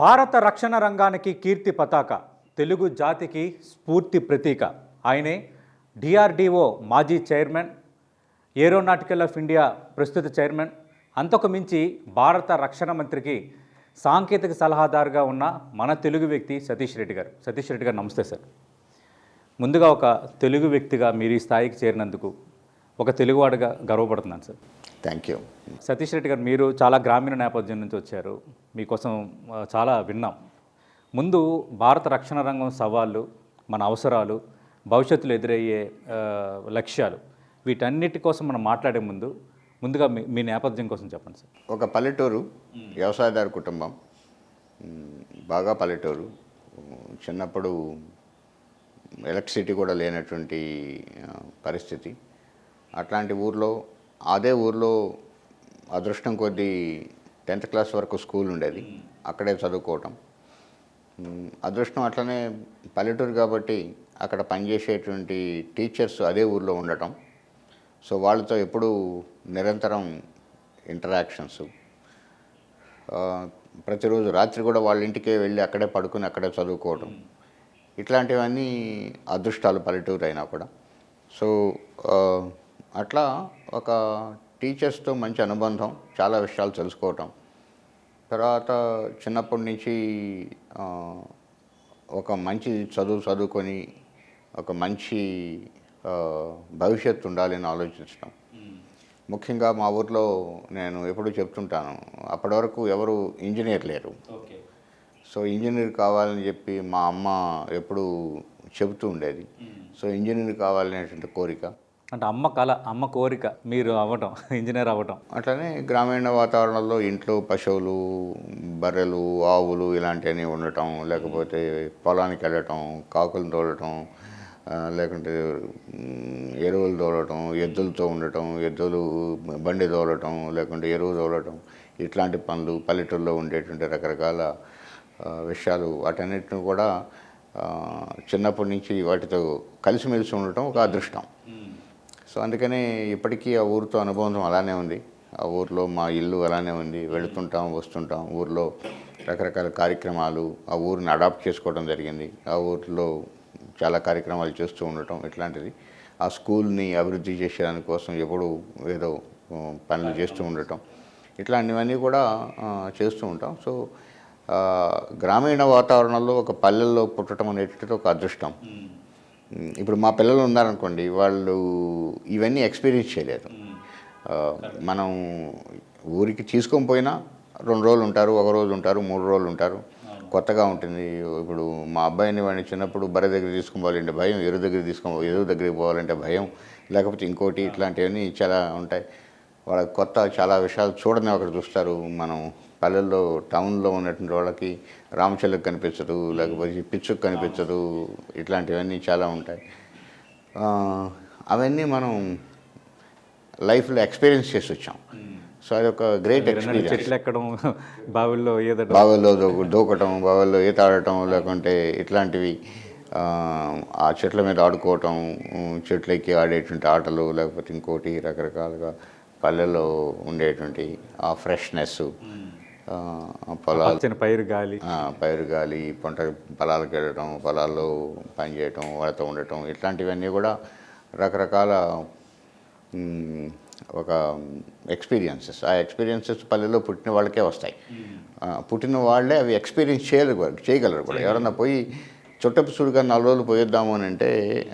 భారత రక్షణ రంగానికి కీర్తి పతాక, తెలుగు జాతికి స్ఫూర్తి ప్రతీక. ఆయనే డిఆర్డిఓ మాజీ చైర్మన్, ఏరోనాటికల్ ఆఫ్ ఇండియా ప్రస్తుత చైర్మన్, అంతకు మించి భారత రక్షణ మంత్రికి సాంకేతిక సలహాదారుగా ఉన్న మన తెలుగు వ్యక్తి సతీష్ రెడ్డి గారు. సతీష్ రెడ్డి గారు నమస్తే సార్. ముందుగా ఒక తెలుగు వ్యక్తిగా మీరు ఈ స్థాయికి చేరినందుకు ఒక తెలుగువాడిగా గర్వపడుతున్నాను sir. Thank you. Satish Reddy గారు, మీరు చాలా గ్రామీణ నేపథ్యం నుంచి వచ్చారు. మీకోసం చాలా విన్నాం. ముందు భారత రక్షణ రంగం సవాళ్ళు, మన అవసరాలు, భవిష్యత్తులో ఎదురయ్యే లక్ష్యాలు, వీటన్నిటి కోసం మనం మాట్లాడే ముందుగా మీ నేపథ్యం కోసం చెప్పండి సార్. ఒక పల్లెటూరు, వ్యవసాయదారు కుటుంబం, బాగా పల్లెటూరు. చిన్నప్పుడు ఎలక్ట్రిసిటీ కూడా లేనటువంటి పరిస్థితి. అట్లాంటి ఊర్లో, అదే ఊర్లో అదృష్టం కొద్దీ 10th క్లాస్ వరకు స్కూల్ ఉండేది, అక్కడే చదువుకోవటం. అదృష్టం అట్లనే పల్లెటూరు కాబట్టి అక్కడ పనిచేసేటువంటి టీచర్స్ అదే ఊర్లో ఉండటం. సో వాళ్ళతో ఎప్పుడూ నిరంతరం ఇంటరాక్షన్స్. ప్రతిరోజు రాత్రి కూడా వాళ్ళ ఇంటికే వెళ్ళి అక్కడే పడుకుని అక్కడే చదువుకోవటం. ఇట్లాంటివన్నీ అదృష్టాలు పల్లెటూరు అయినా కూడా. సో అట్లా ఒక టీచర్స్తో మంచి అనుబంధం, చాలా విషయాలు తెలుసుకోవటం. తర్వాత చిన్నప్పటి నుంచి ఒక మంచి చదువుకొని ఒక మంచి భవిష్యత్తు ఉండాలని ఆలోచించడం. ముఖ్యంగా మా ఊర్లో నేను ఎప్పుడూ చెప్తుంటాను, అప్పటి వరకు ఎవరు ఇంజనీర్ లేరు. సో ఇంజనీర్ కావాలని చెప్పి మా అమ్మ ఎప్పుడూ చెబుతూ ఉండేది. సో ఇంజనీర్ కావాలనేటువంటి కోరిక, అంటే అమ్మ కళ, అమ్మ కోరిక, మీరు అవ్వటం, ఇంజనీర్ అవ్వటం. అట్లనే గ్రామీణ వాతావరణంలో ఇంట్లో పశువులు, బర్రెలు, ఆవులు ఇలాంటివన్నీ ఉండటం, లేకపోతే పొలానికి వెళ్ళటం, కాకులు తోలటం, లేకుంటే ఎరువులు తోలటం, ఎద్దులతో ఉండటం, ఎద్దులు బండి తోలటం, లేకుంటే ఎరువు తోలటం, ఇట్లాంటి పనులు పల్లెటూరులో ఉండేటువంటి రకరకాల విషయాలు, వాటన్నిటిని కూడా చిన్నప్పటి నుంచి వాటితో కలిసిమెలిసి ఉండటం ఒక అదృష్టం. సో అందుకనే ఇప్పటికీ ఆ ఊరితో అనుబంధం అలానే ఉంది. ఆ ఊరిలో మా ఇల్లు అలానే ఉంది. వెళుతుంటాం, వస్తుంటాం. ఊరిలో రకరకాల కార్యక్రమాలు, ఆ ఊరిని అడాప్ట్ చేసుకోవడం జరిగింది. ఆ ఊరిలో చాలా కార్యక్రమాలు చేస్తూ ఉండటం ఇట్లాంటిది. ఆ స్కూల్ని అభివృద్ధి చేసేదాని కోసం ఎప్పుడూ ఏదో పనులు చేస్తూ ఉండటం, ఇట్లాంటివన్నీ కూడా చేస్తూ ఉంటాం. సో గ్రామీణ వాతావరణంలో ఒక పల్లెల్లో పుట్టడం అనేటిది ఒక అదృష్టం. ఇప్పుడు మా పిల్లలు ఉన్నారనుకోండి, వాళ్ళు ఇవన్నీ ఎక్స్పీరియన్స్ చేయలేదు. మనం ఊరికి తీసుకొని పోయినా 2 రోజులు ఉంటారు, 1 రోజు ఉంటారు, 3 రోజులు ఉంటారు. కొత్తగా ఉంటుంది. ఇప్పుడు మా అబ్బాయిని వాడిని చిన్నప్పుడు బర్రె దగ్గర తీసుకోవాలంటే భయం, ఎరువు దగ్గరికి పోవాలంటే భయం, లేకపోతే ఇంకోటి, ఇట్లాంటివన్నీ చాలా ఉంటాయి. వాళ్ళకి కొత్త చాలా విషయాలు చూడని ఒకటి చూస్తారు. మనం పల్లెల్లో, టౌన్లో ఉన్నటువంటి వాళ్ళకి రామచిలుక కనిపించదు, లేకపోతే పిచ్చుకు కనిపించదు, ఇట్లాంటివన్నీ చాలా ఉంటాయి. అవన్నీ మనం లైఫ్లో ఎక్స్పీరియన్స్ చేసి వచ్చాం. సో అది ఒక గ్రేట్ ఎక్స్పీరియన్స్. చెట్లు ఎక్కడం, బావిల్లో దూకటం, బావిల్లో ఈత ఆడటం, లేకుంటే ఇట్లాంటివి, ఆ చెట్ల మీద ఆడుకోవటం, చెట్లు ఎక్కి ఆడేటువంటి ఆటలు, లేకపోతే ఇంకోటి రకరకాలుగా పల్లెల్లో ఉండేటువంటి ఆ ఫ్రెష్నెస్, పొలాలు, పైరు గాలి, పొలాలకు వెళ్ళడం, పొలాల్లో పనిచేయటం, వాళ్ళతో ఉండటం, ఇట్లాంటివన్నీ కూడా రకరకాల ఒక ఎక్స్పీరియన్సెస్. ఆ ఎక్స్పీరియన్సెస్ పల్లెల్లో పుట్టిన వాళ్ళకే వస్తాయి. పుట్టిన వాళ్ళే అవి ఎక్స్పీరియన్స్ చేయగలరు కూడా. ఎవరన్నా పోయి చుట్టపు సుడిగా 4 రోజులు పోయిద్దాము అని అంటే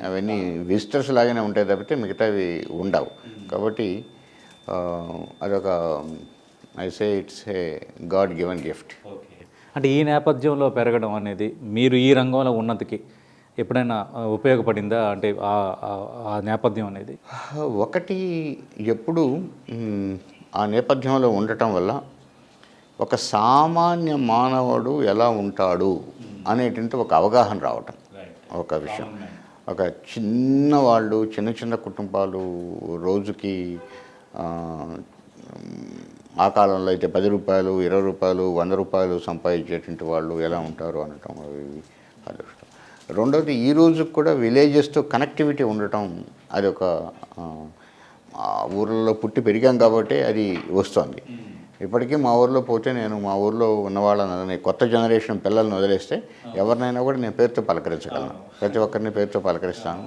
అవన్నీ విజిటర్స్ లాగానే ఉంటాయి తప్పితే మిగతావి ఉండవు. కాబట్టి అదొక I say it's a God given gift. అంటే ఈ నేపథ్యంలో పెరగడం అనేది మీరు ఈ రంగంలో ఉన్నతికి ఎప్పుడైనా ఉపయోగపడిందా? అంటే ఆ నేపథ్యం అనేది ఒకటి, ఎప్పుడు ఆ నేపథ్యంలో ఉండటం వల్ల ఒక సామాన్య మానవుడు ఎలా ఉంటాడు అనేటువంటి ఒక అవగాహన రావటం ఒక విషయం. ఒక చిన్న కుటుంబాలు రోజుకి ఆ కాలంలో అయితే 10 రూపాయలు, 20 రూపాయలు, 100 రూపాయలు సంపాదించేటువంటి వాళ్ళు ఎలా ఉంటారు అనటం అదృష్టం. రెండోది, ఈ రోజుకి కూడా విలేజెస్తో కనెక్టివిటీ ఉండటం, అది ఒక ఊర్లలో పుట్టి పెరిగాం కాబట్టి అది వస్తుంది. ఇప్పటికీ మా ఊర్లో పోతే నేను మా ఊర్లో ఉన్న వాళ్ళని కొత్త జనరేషన్ పిల్లల్ని వదిలేస్తే ఎవరినైనా కూడా నేను పేరుతో పలకరించగలను. ప్రతి ఒక్కరిని పేరుతో పలకరిస్తాను.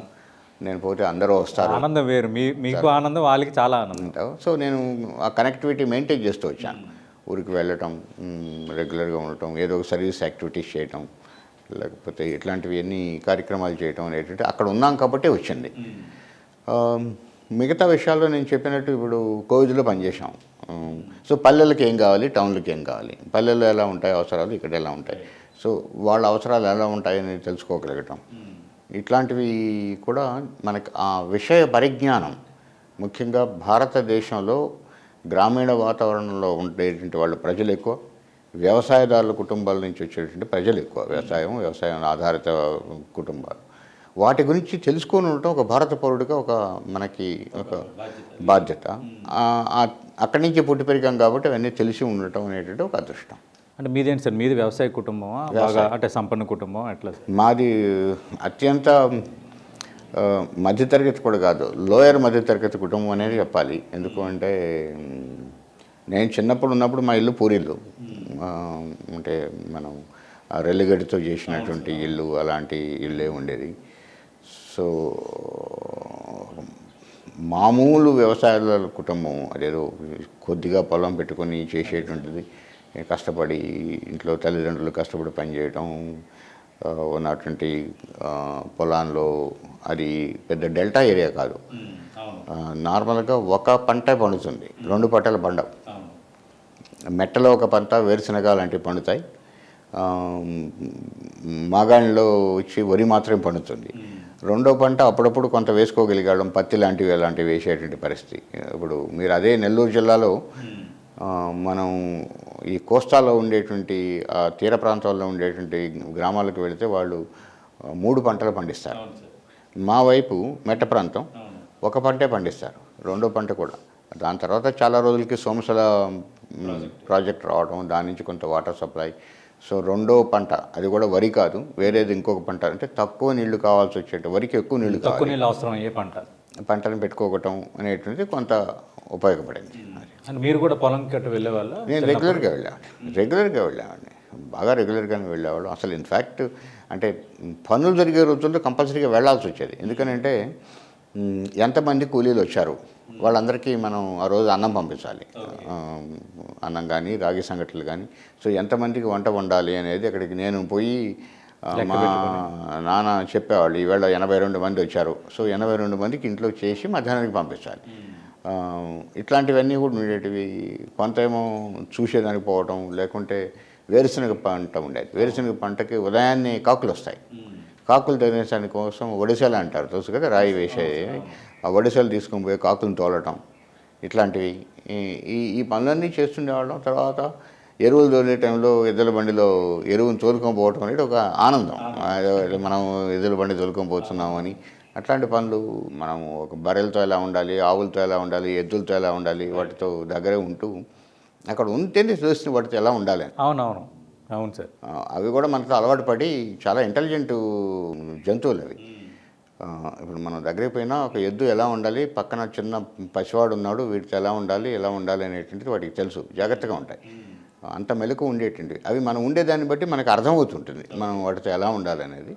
నేను పోతే అందరూ వస్తారు. ఆనందం వేరు, మీకు ఆనందం, వాళ్ళకి చాలా ఆనందం. సో నేను ఆ కనెక్టివిటీ మెయింటైన్ చేస్తూ వచ్చాను. ఊరికి వెళ్ళటం, రెగ్యులర్గా ఉండటం, ఏదో ఒక సర్వీస్ యాక్టివిటీస్ చేయటం, లేకపోతే ఇట్లాంటివి అన్ని కార్యక్రమాలు చేయటం అనేటువంటి అక్కడ ఉన్నాం కాబట్టి వచ్చింది. మిగతా విషయాల్లో నేను చెప్పినట్టు ఇప్పుడు కోవిడ్లో పనిచేసాం. సో పల్లెలకి ఏం కావాలి, టౌన్లకి ఏం కావాలి, పల్లెల్లో ఎలా ఉంటాయి అవసరాలు, ఇక్కడ ఎలా ఉంటాయి, సో వాళ్ళ అవసరాలు ఎలా ఉంటాయని తెలుసుకోగలగటం, ఇట్లాంటివి కూడా మనకి ఆ విషయ పరిజ్ఞానం, ముఖ్యంగా భారతదేశంలో గ్రామీణ వాతావరణంలో ఉండేటువంటి వాళ్ళు ప్రజలు ఎక్కువ, వ్యవసాయదారుల కుటుంబాల నుంచి వచ్చేటువంటి ప్రజలు ఎక్కువ, వ్యవసాయం ఆధారిత కుటుంబాలు. వాటి గురించి తెలుసుకొని ఉండటం ఒక భారత పౌరుడిగా మనకి ఒక బాధ్యత. అక్కడి నుంచి పుట్టి పెరిగాం కాబట్టి అవన్నీ తెలిసి ఉండటం అనేటువంటి ఒక అదృష్టం. అంటే మీదేంటి సార్, మీది వ్యవసాయ కుటుంబమా, బాగా అంటే సంపన్న కుటుంబం ఎట్లా? మాది అత్యంత మధ్యతరగతి కూడా కాదు, లోయర్ మధ్యతరగతి కుటుంబం అనేది చెప్పాలి. ఎందుకు అంటే నేను చిన్నప్పుడు ఉన్నప్పుడు మా ఇల్లు పూరిల్లు, అంటే మనం రెల్లిగడ్డతో చేసినటువంటి ఇల్లు, అలాంటి ఇల్లే ఉండేది. సో మామూలు వ్యవసాయాల కుటుంబం, అదేదో కొద్దిగా పొలం పెట్టుకొని చేసేటువంటిది, కష్టపడి ఇంట్లో తల్లిదండ్రులు కష్టపడి పనిచేయటం, ఉన్నటువంటి పొలాల్లో, అది పెద్ద డెల్టా ఏరియా కాదు. నార్మల్గా ఒక పంట పండుతుంది, 2 పంటలు పండవు. మెట్టలో ఒక పంట వేరుశనగ లాంటివి పండుతాయి, మాగాణిలో వచ్చి వరి మాత్రమే పండుతుంది. రెండో పంట అప్పుడప్పుడు కొంత వేసుకోగలిగాడం, పత్తి లాంటివి అలాంటివి వేసేటువంటి పరిస్థితి. ఇప్పుడు మీరు అదే నెల్లూరు జిల్లాలో మనం ఈ కోస్తాలో ఉండేటువంటి తీర ప్రాంతాల్లో ఉండేటువంటి గ్రామాలకు వెళితే వాళ్ళు 3 పంటలు పండిస్తారు. మా వైపు మెట్ట ప్రాంతం ఒక పంటే పండిస్తారు, రెండో పంట కూడా. దాని తర్వాత చాలా రోజులకి సోమశల ప్రాజెక్ట్ రావడం, దాని నుంచి కొంత వాటర్ సప్లై. సో రెండో పంట అది కూడా వరి కాదు, వేరేది ఇంకొక పంట, అంటే తక్కువ నీళ్లు కావాల్సి వచ్చేట, వరికి ఎక్కువ నీళ్లు కావాలి, తక్కువ నీళ్ళు అవసరం అయ్యే పంటను పెట్టుకోవటం అనేటువంటిది కొంత ఉపయోగపడింది. అని మీరు కూడా పొలం కట్టు వెళ్ళేవాళ్ళ? నేను రెగ్యులర్గా వెళ్ళేవాడిని, బాగా రెగ్యులర్గానే వెళ్ళేవాళ్ళం. అసలు ఇన్ఫ్యాక్ట్ అంటే పనులు జరిగే రోజుల్లో కంపల్సరీగా వెళ్ళాల్సి వచ్చేది. ఎందుకనంటే ఎంతమంది కూలీలు వచ్చారు వాళ్ళందరికీ మనం ఆ రోజు అన్నం పంపించాలి, అన్నం కానీ రాగి సంగట్లు కానీ. సో ఎంతమందికి వంట వండాలి అనేది అక్కడికి నేను పోయి మా నాన్న చెప్పేవాళ్ళు, ఈవేళ 82 మంది వచ్చారు, సో 82 మందికి ఇంట్లో చేసి మధ్యాహ్నానికి పంపించాలి. ఇట్లాంటివన్నీ కూడా ఉండేటివి. కొంత ఏమో చూసేదానికి పోవటం, లేకుంటే వేరుశనగ పంట ఉండేది. వేరుశనగ పంటకి ఉదయాన్నే కాకులు వస్తాయి, కాకులు తినేసాని కోసం ఒడిసెలు అంటారు, తెలుసు కదా, రాయి వేసే ఆ ఒడిసెలు తీసుకొని పోయి కాకులను తోలటం, ఇట్లాంటివి ఈ పనులన్నీ చేస్తుండేవాళ్ళం. తర్వాత ఎరువులు తోలే టైంలో ఎద్దుల బండిలో ఎరువును తోలుకొని పోవటం అనేది ఒక ఆనందం. మనం ఎద్దుల బండి తోలుకొని పోతున్నామని. అట్లాంటి పనులు మనము ఒక బర్రెలతో ఎలా ఉండాలి, ఆవులతో ఎలా ఉండాలి, ఎద్దులతో ఎలా ఉండాలి, వాటితో దగ్గరే ఉంటూ అక్కడ ఉంటేనే చూసిన వాటితో ఎలా ఉండాలి. అవును సార్. అవి కూడా మనతో అలవాటు పడి చాలా ఇంటెలిజెంట్ జంతువులు అవి. ఇప్పుడు మనం దగ్గరికి పోయినా ఒక ఎద్దు ఎలా ఉండాలి, పక్కన చిన్న పసివాడు ఉన్నాడు, వీటితో ఎలా ఉండాలి అనేటువంటిది వాటికి తెలుసు, జాగ్రత్తగా ఉంటాయి. అంత మెలకు ఉండేటువంటివి అవి. మనం ఉండేదాన్ని బట్టి మనకు అర్థమవుతుంటుంది మనం వాటితో ఎలా ఉండాలనేది.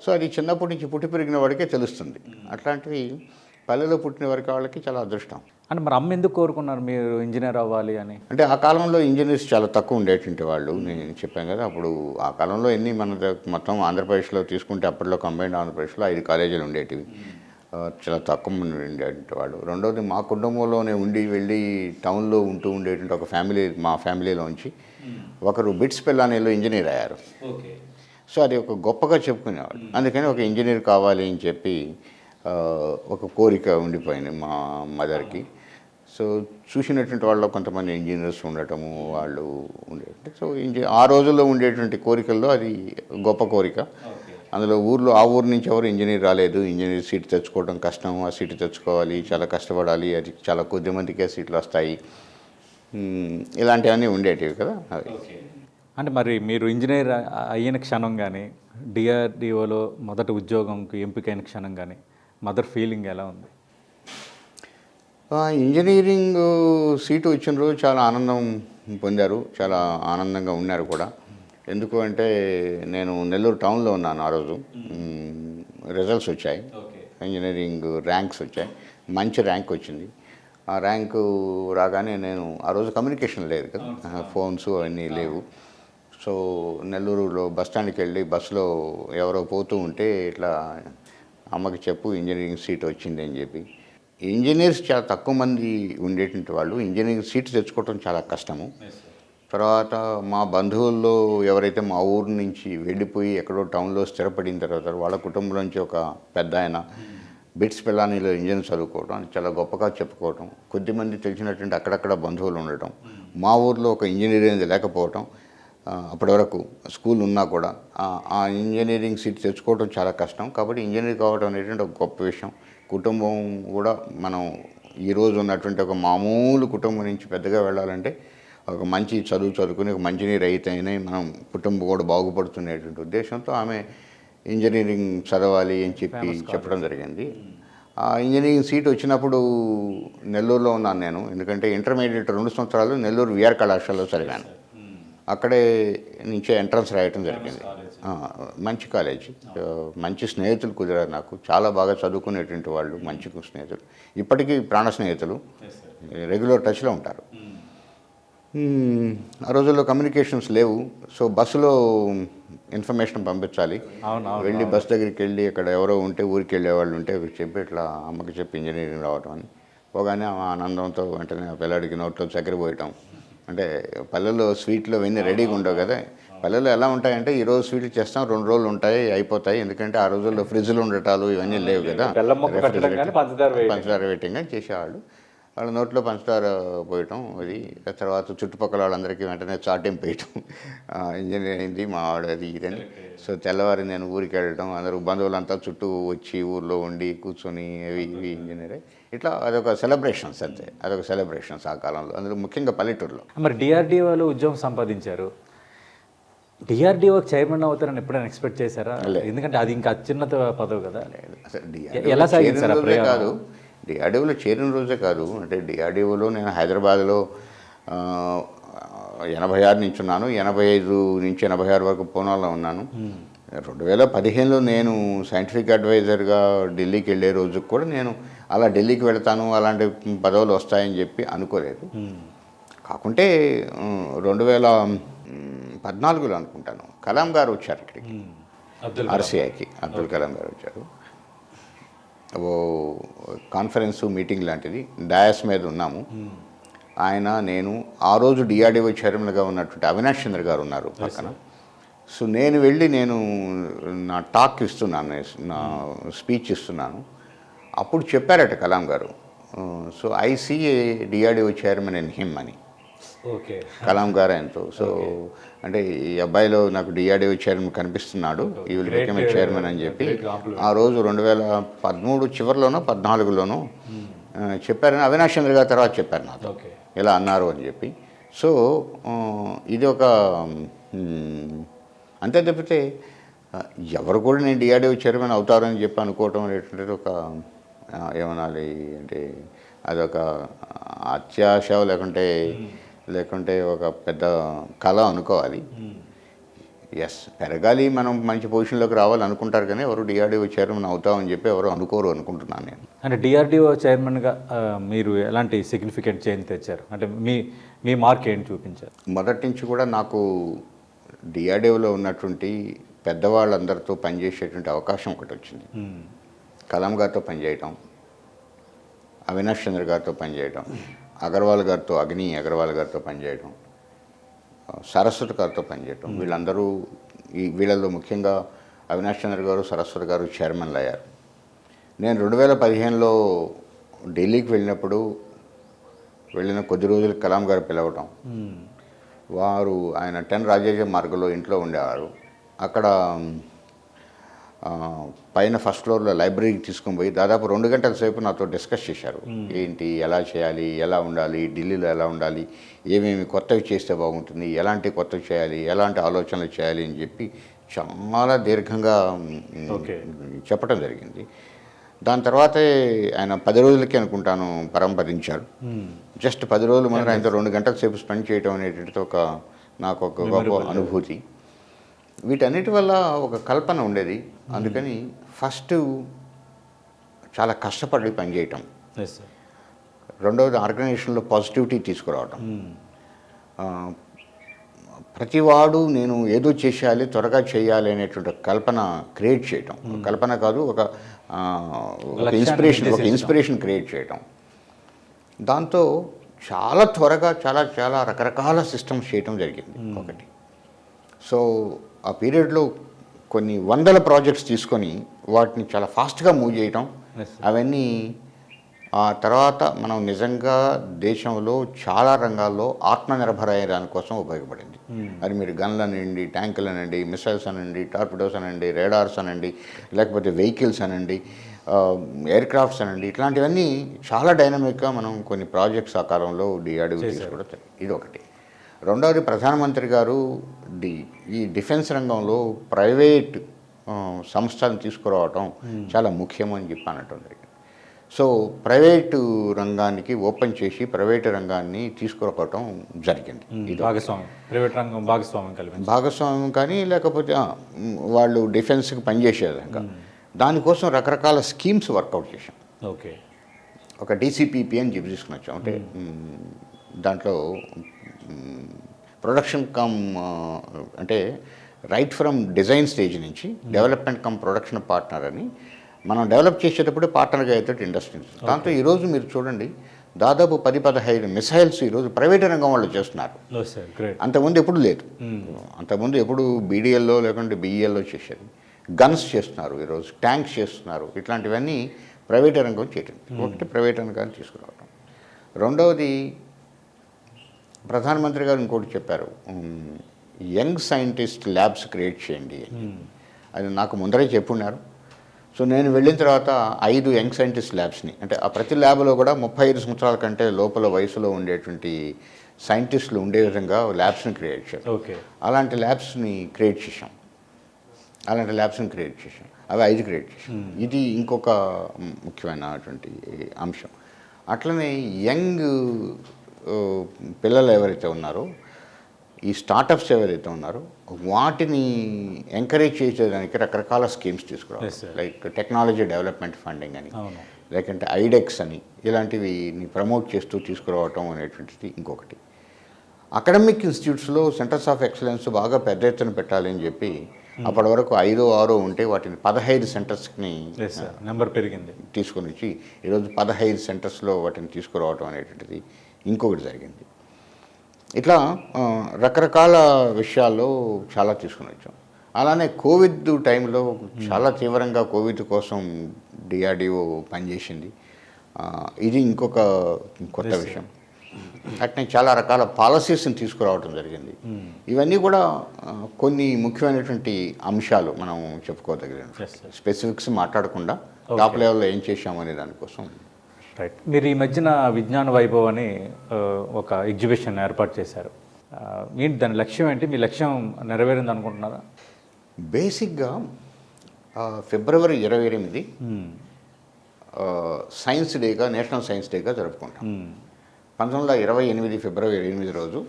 సో అది చిన్నప్పటి నుంచి పుట్టి పెరిగిన వాడికే తెలుస్తుంది. అట్లాంటివి పల్లెలో పుట్టిన వారికి వాళ్ళకి చాలా అదృష్టం. అంటే మరి అమ్మ ఎందుకు కోరుకున్నారు మీరు ఇంజనీర్ అవ్వాలి అని? అంటే ఆ కాలంలో ఇంజనీర్స్ చాలా తక్కువ ఉండేటువంటి వాళ్ళు. నేను చెప్పాను కదా, అప్పుడు ఆ కాలంలో మొత్తం ఆంధ్రప్రదేశ్లో తీసుకుంటే అప్పట్లో కంబైన్డ్ ఆంధ్రప్రదేశ్లో 5 కాలేజీలు ఉండేటివి. చాలా తక్కువ మంది ఉండేటువంటి వాళ్ళు. రెండోది మా కుటుంబంలోనే వెళ్ళి టౌన్లో ఉండేటువంటి ఒక ఫ్యామిలీ, మా ఫ్యామిలీలోంచి ఒకరు బిట్స్ పిల్లానేలో ఇంజనీర్ అయ్యారు. సో అది ఒక గొప్పగా చెప్పుకునేవాడు. అందుకని ఒక ఇంజనీర్ కావాలి అని చెప్పి ఒక కోరిక ఉండిపోయింది మా మదర్కి. సో చూసినటువంటి వాళ్ళు కొంతమంది ఇంజనీర్స్ ఉండటము, వాళ్ళు ఉండేటువంటి. సో ఆ రోజుల్లో ఉండేటువంటి కోరికల్లో అది గొప్ప కోరిక. అందులో ఆ ఊరు నుంచి ఎవరు ఇంజనీర్ రాలేదు. ఇంజనీర్ సీట్ తెచ్చుకోవడం కష్టం, ఆ సీట్ తెచ్చుకోవాలి, చాలా కష్టపడాలి, అది చాలా కొద్ది మందికే సీట్లు వస్తాయి, ఇలాంటివన్నీ ఉండేటివి కదా అవి. అంటే మరి మీరు ఇంజనీర్ అయిన క్షణం కానీ, డిఆర్డిఓలో మొదటి ఉద్యోగంకి ఎంపికైన క్షణం కానీ మదర్ ఫీలింగ్ ఎలా ఉంది? ఇంజనీరింగ్ సీటు వచ్చిన రోజు చాలా ఆనందం పొందారు, చాలా ఆనందంగా ఉన్నారు కూడా. ఎందుకు అంటే నేను నెల్లూరు టౌన్లో ఉన్నాను ఆ రోజు. రిజల్ట్స్ వచ్చాయి, ఇంజనీరింగ్ ర్యాంక్స్ వచ్చాయి, మంచి ర్యాంక్ వచ్చింది. ఆ ర్యాంకు రాగానే నేను ఆ రోజు కమ్యూనికేషన్ లేదు కదా, ఫోన్స్ అవన్నీ లేవు. సో నెల్లూరులో బస్ స్టాండ్కి వెళ్ళి బస్సులో ఎవరో పోతూ ఉంటే ఇట్లా అమ్మకి చెప్పు ఇంజనీరింగ్ సీట్ వచ్చింది అని చెప్పి. ఇంజనీర్స్ చాలా తక్కువ మంది ఉండేటువంటి వాళ్ళు, ఇంజనీరింగ్ సీట్ తెచ్చుకోవడం చాలా కష్టము. తర్వాత మా బంధువుల్లో ఎవరైతే మా ఊరు నుంచి వెళ్ళిపోయి ఎక్కడో టౌన్లో స్థిరపడిన తర్వాత వాళ్ళ కుటుంబంలోంచి ఒక పెద్ద ఆయన బిట్స్ పిల్లానిలో ఇంజన్ చదువుకోవడం చాలా గొప్పగా చెప్పుకోవటం, కొద్దిమంది తెలిసినటువంటి అక్కడక్కడ బంధువులు ఉండటం, మా ఊర్లో ఒక ఇంజనీర్ అనేది లేకపోవటం, అప్పటి వరకు స్కూల్ ఉన్నా కూడా ఆ ఇంజనీరింగ్ సీట్ తెచ్చుకోవడం చాలా కష్టం. కాబట్టి ఇంజనీర్ కావడం అనేటువంటి ఒక గొప్ప విషయం. కుటుంబం కూడా మనం ఈరోజు ఉన్నటువంటి ఒక మామూలు కుటుంబం నుంచి పెద్దగా వెళ్ళాలంటే ఒక మంచి చదువుకుని ఒక మంచినీరు అయితేనే మనం కుటుంబం కూడా బాగుపడుతునేటువంటి ఉద్దేశంతో ఆమె ఇంజనీరింగ్ చదవాలి అని చెప్పి చెప్పడం జరిగింది. ఆ ఇంజనీరింగ్ సీట్ వచ్చినప్పుడు నెల్లూరులో ఉన్నాను నేను, ఎందుకంటే ఇంటర్మీడియట్ 2 సంవత్సరాలు నెల్లూరు విఆర్ కళాశాలలో చదివాను. అక్కడే నుంచే ఎంట్రన్స్ రాయటం జరిగింది. మంచి కాలేజీ, మంచి స్నేహితులు కుదిరారు నాకు, చాలా బాగా చదువుకునేటువంటి వాళ్ళు, మంచి స్నేహితులు, ఇప్పటికీ ప్రాణ స్నేహితులు, రెగ్యులర్ టచ్లో ఉంటారు. ఆ రోజుల్లో కమ్యూనికేషన్స్ లేవు. సో బస్సులో ఇన్ఫర్మేషన్ పంపించాలి, వెళ్ళి బస్ దగ్గరికి వెళ్ళి అక్కడ ఎవరో ఉంటే ఊరికి వెళ్ళేవాళ్ళు ఉంటే చెప్పి ఇట్లా అమ్మకి చెప్పి ఇంజనీరింగ్ రావటం అని పోగానే ఆ ఆనందంతో వెంటనే ఆ పిల్లాడికి నోట్లో చక్కెర పోయటం. అంటే పల్లెల్లో స్వీట్లు అవన్నీ రెడీగా ఉండవు కదా. పల్లెల్లో ఎలా ఉంటాయంటే ఈరోజు స్వీట్లు చేస్తాం, 2 రోజులు ఉంటాయి, అయిపోతాయి. ఎందుకంటే ఆ రోజుల్లో ఫ్రిడ్జ్లు ఉండటాలు ఇవన్నీ లేవు కదా, పంచదార వెయిటింగ్ అని చేసేవాళ్ళు. వాళ్ళ నోట్లో పంచదార పోయటం, అది తర్వాత చుట్టుపక్కల వాళ్ళందరికీ వెంటనే చాటింపు వేయటం, ఇంజనీర్ అయింది మా వాడు అది ఇదని. సో తెల్లవారి నేను ఊరికి వెళ్ళటం, అందరూ బంధువులంతా చుట్టూ వచ్చి ఊర్లో ఉండి కూర్చొని ఇవి ఇంజనీరే, ఇట్లా అదొక సెలబ్రేషన్స్ అంతే, అదొక సెలబ్రేషన్స్ ఆ కాలంలో, అందులో ముఖ్యంగా పల్లెటూరులో. మరి డిఆర్డిఓలో ఉద్యోగం సంపాదించారు, డిఆర్డిఓ చైర్మన్ అవుతారని ఎప్పుడైనా ఎక్స్పెక్ట్ చేశారా? ఎందుకంటే అది ఇంకా అత్యున్నత పదవి కదా. అసలు ఎలా సాగించారు కాదు, డిఆర్డిఓలో చేరిన రోజే కాదు, అంటే డిఆర్డిఓలో నేను హైదరాబాద్లో 86 నుంచి ఉన్నాను, 85 నుంచి 86 వరకు పూనాలో ఉన్నాను. 2015లో నేను సైంటిఫిక్ అడ్వైజర్గా ఢిల్లీకి వెళ్ళే రోజుకి కూడా నేను అలా ఢిల్లీకి వెళతాను, అలాంటి పదవులు వస్తాయని చెప్పి అనుకోలేదు. కాకుంటే 2014లో అనుకుంటాను కలాం గారు వచ్చారు ఇక్కడికి, ఆర్సీఐకి అబ్దుల్ కలాం గారు వచ్చారు. ఓ కాన్ఫరెన్స్ మీటింగ్ లాంటిది, డయాస్ మీద ఉన్నాము. ఆయన, నేను, ఆ రోజు డిఆర్డిఓ చైర్మన్గా ఉన్నటువంటి అవినాష్ చంద్ర గారు ఉన్నారు పక్కన. సో నేను వెళ్ళి నా టాక్ ఇస్తున్నాను, నా స్పీచ్ ఇస్తున్నాను. అప్పుడు చెప్పారట Kalam garu, so I see a DRDO chairman in him అని. ఓకే, కలాం గారు ఆయనతో. సో అంటే ఈ అబ్బాయిలో నాకు డిఆర్డిఓ చైర్మన్ కనిపిస్తున్నాడు, ఈ విల్ బికమ్ ఏ చైర్మన్ అని చెప్పి ఆ రోజు 2013 చివరిలోనో 14లోనో చెప్పారని అవినాష్ చంద్ర గారి తర్వాత చెప్పారు నాతో, ఇలా అన్నారు అని చెప్పి. సో ఇది ఒక అంతే తప్పితే ఎవరు కూడా నేను డిఆర్డిఓ చైర్మన్ అవుతారని చెప్పి అనుకోవటం అనేటువంటిది ఒక ఏమనాలి అంటే అదొక అత్యాశ, లేకుంటే ఒక పెద్ద కళ అనుకోవాలి. ఎస్, పెరగాలి, మనం మంచి పొజిషన్లోకి రావాలి అనుకుంటారు, కానీ ఎవరు డిఆర్డిఓ చైర్మన్ అవుతామని చెప్పి ఎవరు అనుకోరు అనుకుంటున్నాను నేను. అంటే డిఆర్డిఓ చైర్మన్గా మీరు ఎలాంటి సిగ్నిఫికెంట్ చేంజ్ తెచ్చారు? అంటే మీ మార్క్ ఏంటి చూపించారు? మొదటి నుంచి కూడా నాకు డిఆర్డిఓలో ఉన్నటువంటి పెద్దవాళ్ళందరితో పనిచేసేటువంటి అవకాశం ఒకటి వచ్చింది. కలాం గారితో పనిచేయటం, అవినాష్ చంద్ర గారితో పనిచేయటం, అగర్వాల్ గారితో, అగ్ని అగర్వాల్ గారితో పనిచేయటం, సరస్వతి గారితో పనిచేయటం. వీళ్ళలో ముఖ్యంగా అవినాష్ చంద్ర గారు, సరస్వతి గారు చైర్మన్లు అయ్యారు. నేను 2015లో ఢిల్లీకి వెళ్ళిన కొద్ది రోజులు కలాం గారు పిలవటం, ఆయన 10 రాజేజ మార్గంలో ఇంట్లో ఉండేవారు. అక్కడ పైన ఫస్ట్ ఫ్లోర్లో లైబ్రరీకి తీసుకొని పోయి దాదాపు 2 గంటల సేపు నాతో డిస్కస్ చేశారు. ఏంటి, ఎలా చేయాలి, ఎలా ఉండాలి, ఢిల్లీలో ఎలా ఉండాలి, ఏమేమి కొత్తవి చేస్తే బాగుంటుంది, ఎలాంటి కొత్తవి చేయాలి, ఎలాంటి ఆలోచనలు చేయాలి అని చెప్పి చాలా దీర్ఘంగా చెప్పడం జరిగింది. దాని తర్వాతే ఆయన 10 రోజులకి అనుకుంటాను పరంపదించారు. జస్ట్ 10 రోజులు మనం ఆయనతో 2 గంటల సేపు స్పెండ్ చేయడం అనేటువంటిది నాకు ఒక గొప్ప అనుభూతి. వీటన్నిటి వల్ల ఒక కల్పన ఉండేది. అందుకని ఫస్ట్ చాలా కష్టపడి పనిచేయటం, రెండవది ఆర్గనైజేషన్లో పాజిటివిటీ తీసుకురావటం. ప్రతివాడు నేను ఏదో చేసేయాలి, త్వరగా చేయాలి అనేటువంటి కల్పన క్రియేట్ చేయటం, కల్పన కాదు ఒక ఇన్స్పిరేషన్ క్రియేట్ చేయటం. దాంతో చాలా త్వరగా చాలా రకరకాల సిస్టమ్స్ చేయటం జరిగింది ఒకటి. సో ఆ పీరియడ్లో కొన్ని వందల ప్రాజెక్ట్స్ తీసుకొని వాటిని చాలా ఫాస్ట్గా మూవ్ చేయటం, అవన్నీ ఆ తర్వాత మనం నిజంగా దేశంలో చాలా రంగాల్లో ఆత్మనిర్భర అయ్యే దానికోసం ఉపయోగపడింది. అది మీరు గన్లు అనండి, ట్యాంకులు అనండి, మిసైల్స్ అనండి, టార్పిడోస్ అనండి, రేడార్స్ అనండి, లేకపోతే వెహికల్స్ అనండి, ఎయిర్ క్రాఫ్ట్స్ అనండి, ఇట్లాంటివన్నీ చాలా డైనమిక్గా మనం కొన్ని ప్రాజెక్ట్స్ ఆ కాలంలో DRDO తీసుకోవడం. ఇది ఒకటి. రెండవది ప్రధానమంత్రి గారు ఈ డిఫెన్స్ రంగంలో ప్రైవేట్ సంస్థలను తీసుకురావటం చాలా ముఖ్యమని చెప్పి అనటం జరిగింది. సో ప్రైవేటు రంగానికి ఓపెన్ చేసి ప్రైవేటు రంగాన్ని తీసుకురావటం జరిగింది. ఇది ప్రైవేట్ రంగం భాగస్వామ్యం కానీ లేకపోతే వాళ్ళు డిఫెన్స్కి పనిచేసేది ఇంకా దానికోసం రకరకాల స్కీమ్స్ వర్కౌట్ చేశాం. ఓకే. ఒక DCPP అని చెప్పి తీసుకుని వచ్చాం. అంటే దాంట్లో ప్రొడక్షన్ కమ్ అంటే రైట్ ఫ్రమ్ డిజైన్ స్టేజ్ నుంచి డెవలప్మెంట్ కమ్ ప్రొడక్షన్ పార్ట్నర్ అని మనం డెవలప్ చేసేటప్పుడు పార్ట్నర్గా అయితే ఇండస్ట్రీస్. దాంతో ఈరోజు మీరు చూడండి దాదాపు 10-15 మిసైల్స్ ఈరోజు ప్రైవేట్ రంగం వాళ్ళు చేస్తున్నారు. అంతకుముందు ఎప్పుడు లేదు. అంతకుముందు ఎప్పుడు BDLలో లేకుంటే BELలో చేసేది. గన్స్ చేస్తున్నారు, ఈరోజు ట్యాంక్స్ చేస్తున్నారు. ఇట్లాంటివన్నీ ప్రైవేట్ రంగం చేయటం. ఒకటి ప్రైవేట్ రంగాన్ని తీసుకురావటం. రెండవది ప్రధానమంత్రి గారు ఇంకోటి చెప్పారు, యంగ్ సైంటిస్ట్ ల్యాబ్స్ క్రియేట్ చేయండి అని. అది నాకు ముందరే చెప్పున్నారు. సో నేను వెళ్ళిన తర్వాత 5 యంగ్ సైంటిస్ట్ ల్యాబ్స్ని, అంటే ఆ ప్రతి ల్యాబ్లో కూడా 35 సంవత్సరాల కంటే లోపల వయసులో ఉండేటువంటి సైంటిస్టులు ఉండే విధంగా ల్యాబ్స్ని క్రియేట్ చేశాం. అలాంటి ల్యాబ్స్ని క్రియేట్ చేశాం. అవి 5 క్రియేట్ చేశాం. ఇది ఇంకొక ముఖ్యమైనటువంటి అంశం. అట్లనే యంగ్ పిల్లలు ఎవరైతే ఉన్నారో, ఈ స్టార్టప్స్ ఎవరైతే ఉన్నారో వాటిని ఎంకరేజ్ చేసేదానికి రకరకాల స్కీమ్స్ తీసుకురావాలి. లైక్ టెక్నాలజీ డెవలప్మెంట్ ఫండింగ్ అని, లేకంటే ఐడెక్స్ అని, ఇలాంటివి ప్రమోట్ చేస్తూ తీసుకురావటం అనేటువంటిది ఇంకొకటి. అకాడమిక్ ఇన్స్టిట్యూట్స్లో సెంటర్స్ ఆఫ్ ఎక్సలెన్స్ బాగా పెద్ద ఎత్తున పెట్టాలి అని చెప్పి అప్పటి వరకు 5-6 ఉంటే వాటిని 15 సెంటర్స్ని నెంబర్ పెరిగింది తీసుకొని వచ్చి ఈరోజు 15 సెంటర్స్లో వాటిని తీసుకురావటం అనేటువంటిది ఇంకొకటి జరిగింది. ఇట్లా రకరకాల విషయాల్లో చాలా తీసుకుని వచ్చాం. అలానే కోవిడ్ టైంలో చాలా తీవ్రంగా కోవిడ్ కోసం DRDO పనిచేసింది. ఇది ఇంకొక కొత్త విషయం. అట్నే చాలా రకాల పాలసీస్ని తీసుకురావడం జరిగింది. ఇవన్నీ కూడా కొన్ని ముఖ్యమైనటువంటి అంశాలు మనం చెప్పుకోదగిన స్పెసిఫిక్స్ మాట్లాడకుండా టాప్ లెవెల్లో ఏం చేశామనే దానికోసం. రైట్. మీరు ఈ మధ్యన విజ్ఞాన వైభవ్ అని ఒక ఎగ్జిబిషన్ ఏర్పాటు చేశారు. ఏంటి దాని లక్ష్యం ఏంటి? మీ లక్ష్యం నెరవేరింది అనుకుంటున్నారా? బేసిక్గా ఫిబ్రవరి 28 సైన్స్ డేగా, నేషనల్ సైన్స్ డేగా జరుపుకుంటాం. 1928 ఫిబ్రవరి 8 రోజు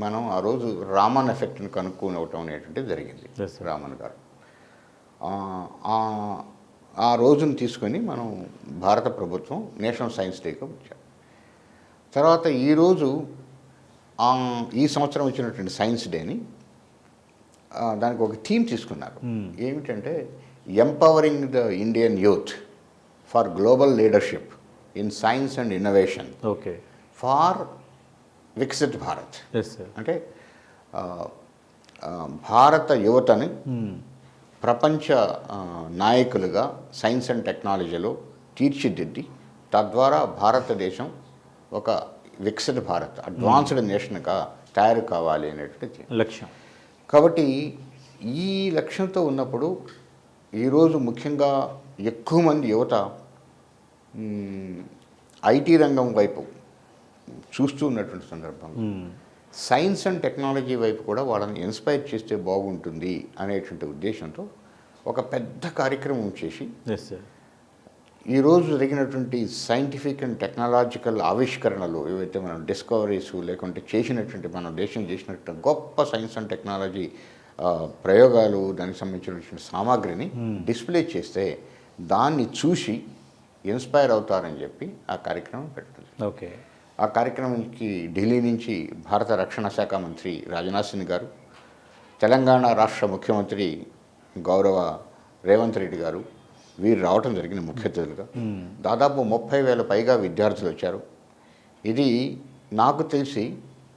మనం ఆ రోజు రామన్ ఎఫెక్ట్ని కనుక్కోవటం అనేటువంటిది జరిగింది. రామన్ గారు ఆ రోజును తీసుకొని మనం భారత ప్రభుత్వం నేషనల్ సైన్స్ డేగా వచ్చారు. తర్వాత ఈరోజు ఈ సంవత్సరం వచ్చినటువంటి సైన్స్ డేని దానికి ఒక థీమ్ తీసుకున్నారు. ఏమిటంటే empowering the Indian youth for global leadership in science and innovation for Viksit Bharat. అంటే భారత యువతని ప్రపంచ నాయకులుగా సైన్స్ అండ్ టెక్నాలజీలో తీర్చిదిద్ది తద్వారా భారతదేశం ఒక వికసిత భారత్, అడ్వాన్స్డ్ నేషన్గా తయారు కావాలి అనేటువంటి లక్ష్యం. కాబట్టి ఈ లక్ష్యంతో ఉన్నప్పుడు ఈరోజు ముఖ్యంగా ఎక్కువ మంది యువత IT రంగం వైపు చూస్తూ ఉన్నటువంటి సందర్భంలో సైన్స్ అండ్ టెక్నాలజీ వైపు కూడా వాళ్ళని ఇన్స్పైర్ చేస్తే బాగుంటుంది అనేటువంటి ఉద్దేశంతో ఒక పెద్ద కార్యక్రమం చేసి ఈరోజు జరిగినటువంటి సైంటిఫిక్ అండ్ టెక్నాలజికల్ ఆవిష్కరణలు ఏవైతే మనం డిస్కవరీస్ లేకుంటే చేసినటువంటి మన దేశం చేసినటువంటి గొప్ప సైన్స్ అండ్ టెక్నాలజీ ప్రయోగాలు దానికి సంబంధించినటువంటి సామాగ్రిని డిస్ప్లే చేస్తే దాన్ని చూసి ఇన్స్పైర్ అవుతారని చెప్పి ఆ కార్యక్రమం పెడుతుంది. ఓకే. ఆ కార్యక్రమానికి ఢిల్లీ నుంచి భారత రక్షణ శాఖ మంత్రి రాజ్నాథ్ సింగ్ గారు, తెలంగాణ రాష్ట్ర ముఖ్యమంత్రి గౌరవ రేవంత్ రెడ్డి గారు వీరు రావటం జరిగిన ముఖ్య అతిథులుగా. దాదాపు 30,000 పైగా విద్యార్థులు వచ్చారు. ఇది నాకు తెలిసి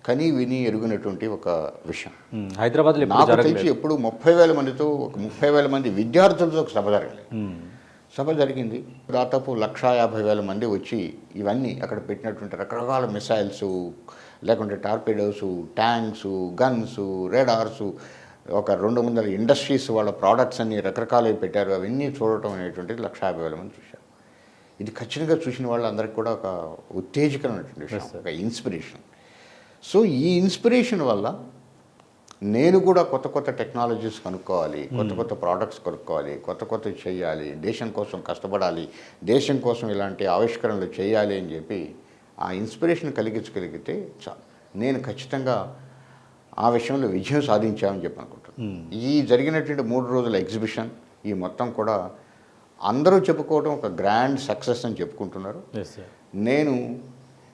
కని విని ఎరుగునటువంటి ఒక విషయం. హైదరాబాద్లో నాకు తెలిసి ఎప్పుడు 30,000 మందితో ఒక 30,000 మంది విద్యార్థులతో ఒక సభ జరగలేదు. సభ జరిగింది. దాదాపు 150,000 మంది వచ్చి ఇవన్నీ అక్కడ పెట్టినటువంటి రకరకాల మిసైల్స్ లేకుంటే టార్పెడోస్, ట్యాంక్స్, గన్స్, రేడార్స్, ఒక 200 ఇండస్ట్రీస్ వాళ్ళ ప్రోడక్ట్స్ అన్ని రకరకాలవి పెట్టారు. అవన్నీ చూడటం అనేటువంటిది 150,000 మంది చూశారు. ఇది ఖచ్చితంగా చూసిన వాళ్ళందరికీ కూడా ఒక ఉత్తేజకరమైనటువంటి విషయం, ఒక ఇన్స్పిరేషన్. సో ఈ ఇన్స్పిరేషన్ వల్ల నేను కూడా కొత్త కొత్త టెక్నాలజీస్ కనుక్కోవాలి, కొత్త కొత్త ప్రోడక్ట్స్ కొనుక్కోవాలి, కొత్త కొత్త చేయాలి, దేశం కోసం కష్టపడాలి, దేశం కోసం ఇలాంటి ఆవిష్కరణలు చేయాలి అని చెప్పి ఆ ఇన్స్పిరేషన్ కలిగించగలిగితే చాలు. నేను ఖచ్చితంగా ఆ విషయంలో విజయం సాధించామని చెప్పి అనుకుంటున్నాను. ఈ జరిగినటువంటి 3 రోజుల ఎగ్జిబిషన్ ఈ మొత్తం కూడా అందరూ చెప్పుకోవడం ఒక గ్రాండ్ సక్సెస్ అని చెప్పుకుంటున్నారు. నేను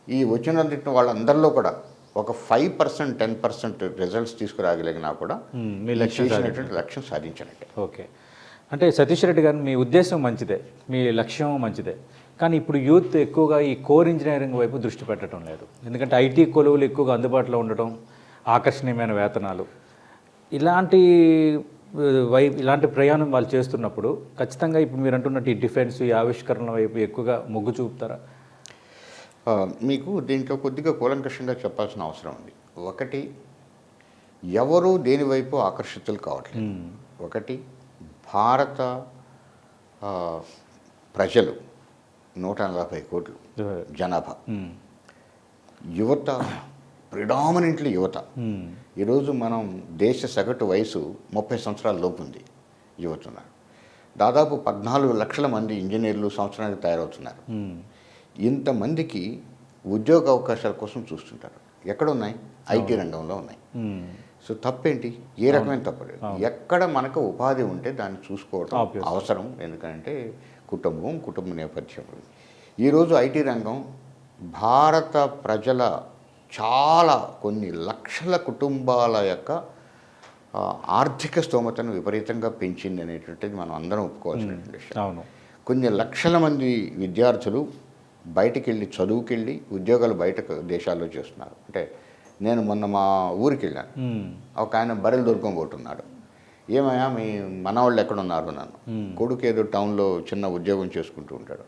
ఈ వచ్చిన వాళ్ళందరిలో కూడా ఒక 5%, 10% రిజల్ట్స్ తీసుకురాగలిగినా కూడా చేసినటువంటి లక్ష్యం సాధించినట్టే. ఓకే. అంటే సతీష్ రెడ్డి గారు మీ ఉద్దేశం మంచిదే, మీ లక్ష్యం మంచిదే, కానీ ఇప్పుడు యూత్ ఎక్కువగా ఈ కోర్ ఇంజనీరింగ్ వైపు దృష్టి పెట్టడం లేదు. ఎందుకంటే ఐటీ కొలువులు ఎక్కువగా అందుబాటులో ఉండటం, ఆకర్షణీయమైన వేతనాలు, ఇలాంటి ప్రయాణం వాళ్ళు చేస్తున్నప్పుడు ఖచ్చితంగా ఇప్పుడు మీరు అంటున్నట్టు ఈ డిఫెన్స్, ఈ ఆవిష్కరణల వైపు ఎక్కువగా మొగ్గు చూపుతారా? మీకు దీంట్లో కొద్దిగా కూలంకషంగా చెప్పాల్సిన అవసరం ఉంది. ఒకటి, ఎవరు దేనివైపు ఆకర్షితులు కావట్లేదు. ఒకటి, భారత ప్రజలు 140 కోట్లు జనాభా, యువత ప్రిడామినెంట్లీ యువత. ఈరోజు మనం దేశ సగటు వయసు 30 సంవత్సరాల లోపు ఉంది. యువత ఉన్నారు. దాదాపు 14 లక్షల మంది ఇంజనీర్లు సంవత్సరానికి తయారవుతున్నారు. ఇంతమందికి ఉద్యోగ అవకాశాల కోసం చూస్తుంటారు. ఎక్కడ ఉన్నాయి? ఐటీ రంగంలో ఉన్నాయి. సో తప్పేంటి? ఏ రకమైన తప్పలేదు. ఎక్కడ మనకు ఉపాధి ఉంటే దాన్ని చూసుకోవడం అవసరం. ఎందుకంటే కుటుంబం నేపథ్యం. ఈరోజు ఐటీ రంగం భారత ప్రజల చాలా కొన్ని లక్షల కుటుంబాల యొక్క ఆర్థిక స్తోమతను విపరీతంగా పెంచింది అనేటువంటిది మనం అందరం ఒప్పుకోవాల్సినటువంటి విషయం. కొన్ని లక్షల మంది విద్యార్థులు బయటికి వెళ్ళి చదువుకెళ్ళి ఉద్యోగాలు బయట దేశాల్లో చేస్తున్నారు. అంటే నేను మొన్న మా ఊరికి వెళ్ళాను. ఒక ఆయన బర్రెలు దొరుకుని ఏమయ్యా మీ మనవాళ్ళు ఎక్కడ ఉన్నారు నన్ను. కొడుకు ఏదో టౌన్లో చిన్న ఉద్యోగం చేసుకుంటూ ఉంటాడు.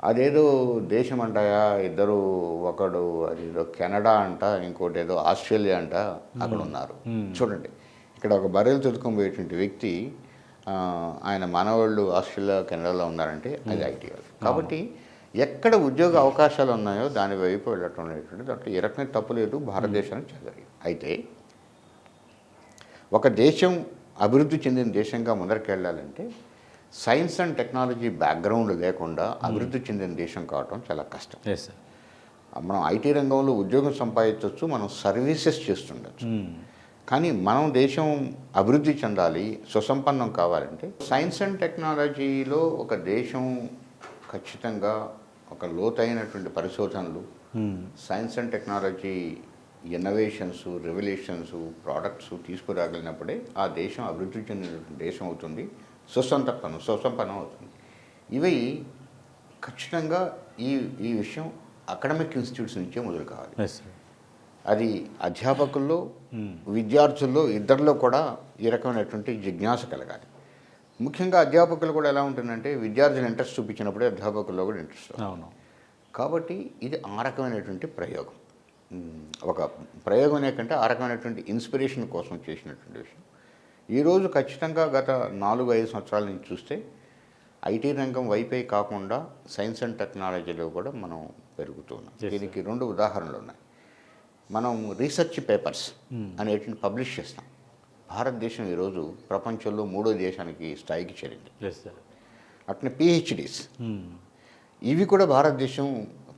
అదేదో దేశం అంటాయా, ఇద్దరు, ఒకడు అదేదో కెనడా అంట, ఇంకోటి ఏదో ఆస్ట్రేలియా అంట, అక్కడ ఉన్నారు. చూడండి, ఇక్కడ ఒక బర్రెలు తొడుకొని పోయేటువంటి వ్యక్తి ఆయన మనవాళ్ళు ఆస్ట్రేలియా, కెనడాలో ఉన్నారంటే అది ఐటీ వాళ్ళు. కాబట్టి ఎక్కడ ఉద్యోగ అవకాశాలు ఉన్నాయో దాని వైపు వెళ్ళటం అనేటువంటి దాంట్లో ఏ రకమైన తప్పు లేదు. భారతదేశానికి చెందింది. అయితే ఒక దేశం అభివృద్ధి చెందిన దేశంగా ముందరికి వెళ్ళాలంటే సైన్స్ అండ్ టెక్నాలజీ బ్యాక్గ్రౌండ్ లేకుండా అభివృద్ధి చెందిన దేశం కావటం చాలా కష్టం. మనం ఐటీ రంగంలో ఉద్యోగం సంపాదించవచ్చు, మనం సర్వీసెస్ చేస్తుండొచ్చు. కానీ మనం దేశం అభివృద్ధి చెందాలి, సుసంపన్నం కావాలంటే సైన్స్ అండ్ టెక్నాలజీలో ఒక దేశం ఖచ్చితంగా ఒక లోతైనటువంటి పరిశోధనలు, science and technology innovations, revolutions, products తీసుకురాగలిగినప్పుడే ఆ దేశం అభివృద్ధి చెందినటువంటి దేశం అవుతుంది, సుసంపన్నం అవుతుంది. ఇవి ఖచ్చితంగా ఈ విషయం అకాడమిక్ ఇన్స్టిట్యూట్స్ నుంచే మొదలు కావాలి. అది అధ్యాపకుల్లో, విద్యార్థుల్లో ఇద్దరిలో కూడా ఈ రకమైనటువంటి జిజ్ఞాస కలగాలి. ముఖ్యంగా అధ్యాపకులు కూడా ఎలా ఉంటుందంటే విద్యార్థులు ఇంట్రెస్ట్ చూపించినప్పుడే అధ్యాపకుల్లో కూడా ఇంట్రెస్ట్. అవును. కాబట్టి ఇది ఆ రకమైనటువంటి ప్రయోగం. ఒక ప్రయోగం అనేకంటే ఆ రకమైనటువంటి ఇన్స్పిరేషన్ కోసం చేసినటువంటి విషయం. ఈరోజు ఖచ్చితంగా గత 4-5 సంవత్సరాల నుంచి చూస్తే ఐటీ రంగం వైపే కాకుండా సైన్స్ అండ్ టెక్నాలజీలో కూడా మనం పెరుగుతున్నాం. దీనికి 2 ఉదాహరణలు ఉన్నాయి. మనం రీసెర్చ్ పేపర్స్ అనేటిని పబ్లిష్ చేస్తాం. భారతదేశం ఈరోజు ప్రపంచంలో 3వ దేశానికి స్థాయికి చేరింది. అట్నే పిహెచ్డీస్, ఇవి కూడా భారతదేశం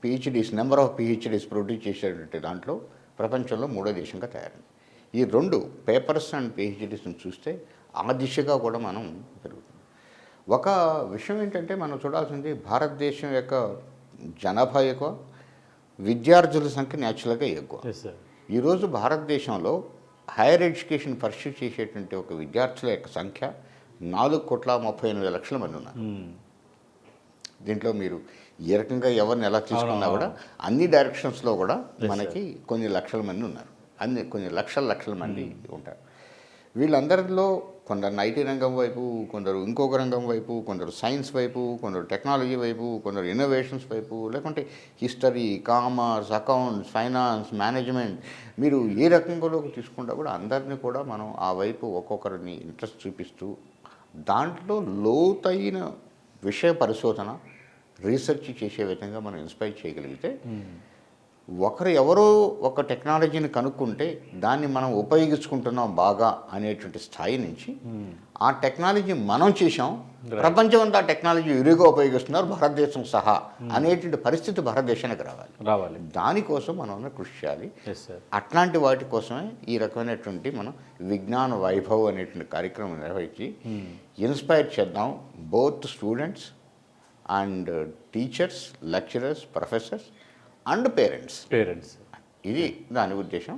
PhDs number of PhDs produce చేసేటువంటి దాంట్లో ప్రపంచంలో 3వ దేశంగా తయారైంది. ఈ 2 పేపర్స్ అండ్ పిహెచ్డీస్ని చూస్తే ఆ దిశగా కూడా మనం పెరుగుతుంది. ఒక విషయం ఏంటంటే మనం చూడాల్సింది భారతదేశం యొక్క జనాభా ఎక్కువ, విద్యార్థుల సంఖ్య న్యాచురల్గా ఎక్కువ. ఈరోజు భారతదేశంలో హైయర్ ఎడ్యుకేషన్ పర్స్యూ చేసేటువంటి ఒక విద్యార్థుల యొక్క సంఖ్య 4,38,00,000 మంది ఉన్నారు. దీంట్లో మీరు ఏ రకంగా ఎవరిని ఎలా తీసుకున్నా కూడా అన్ని డైరెక్షన్స్లో కూడా మనకి కొన్ని లక్షల మంది ఉన్నారు, కొన్ని లక్షల మంది ఉంటారు. వీళ్ళందరిలో కొందరు ఐటీ రంగం వైపు, కొందరు ఇంకొక రంగం వైపు, కొందరు సైన్స్ వైపు, కొందరు టెక్నాలజీ వైపు, కొందరు ఇన్నోవేషన్స్ వైపు, లేకుంటే history, commerce, accounts, finance, management, మీరు ఏ రకంలోకి తీసుకుంటా కూడా అందరినీ కూడా మనం ఆ వైపు ఒక్కొక్కరిని ఇంట్రెస్ట్ చూపిస్తూ దాంట్లో లోతైన విషయ పరిశోధన, రీసెర్చ్ చేసే విధంగా మనం ఇన్స్పైర్ చేయగలిగితే ఎవరో ఒక టెక్నాలజీని కనుక్కుంటే దాన్ని మనం ఉపయోగించుకుంటున్నాం బాగా అనేటువంటి స్థాయి నుంచి ఆ టెక్నాలజీ మనం చేసాం, ప్రపంచం అంతా టెక్నాలజీ విరిగా ఉపయోగిస్తున్నారు భారతదేశం సహా అనేటువంటి పరిస్థితి భారతదేశానికి రావాలి. దానికోసం మనం కృషి చేయాలి. అట్లాంటి వాటి కోసమే ఈ రకమైనటువంటి మనం విజ్ఞాన వైభవ్ అనేటువంటి కార్యక్రమం నిర్వహించి ఇన్స్పైర్ చేద్దాం both students and teachers, lecturers, professors and parents. ఇది దాని ఉద్దేశం.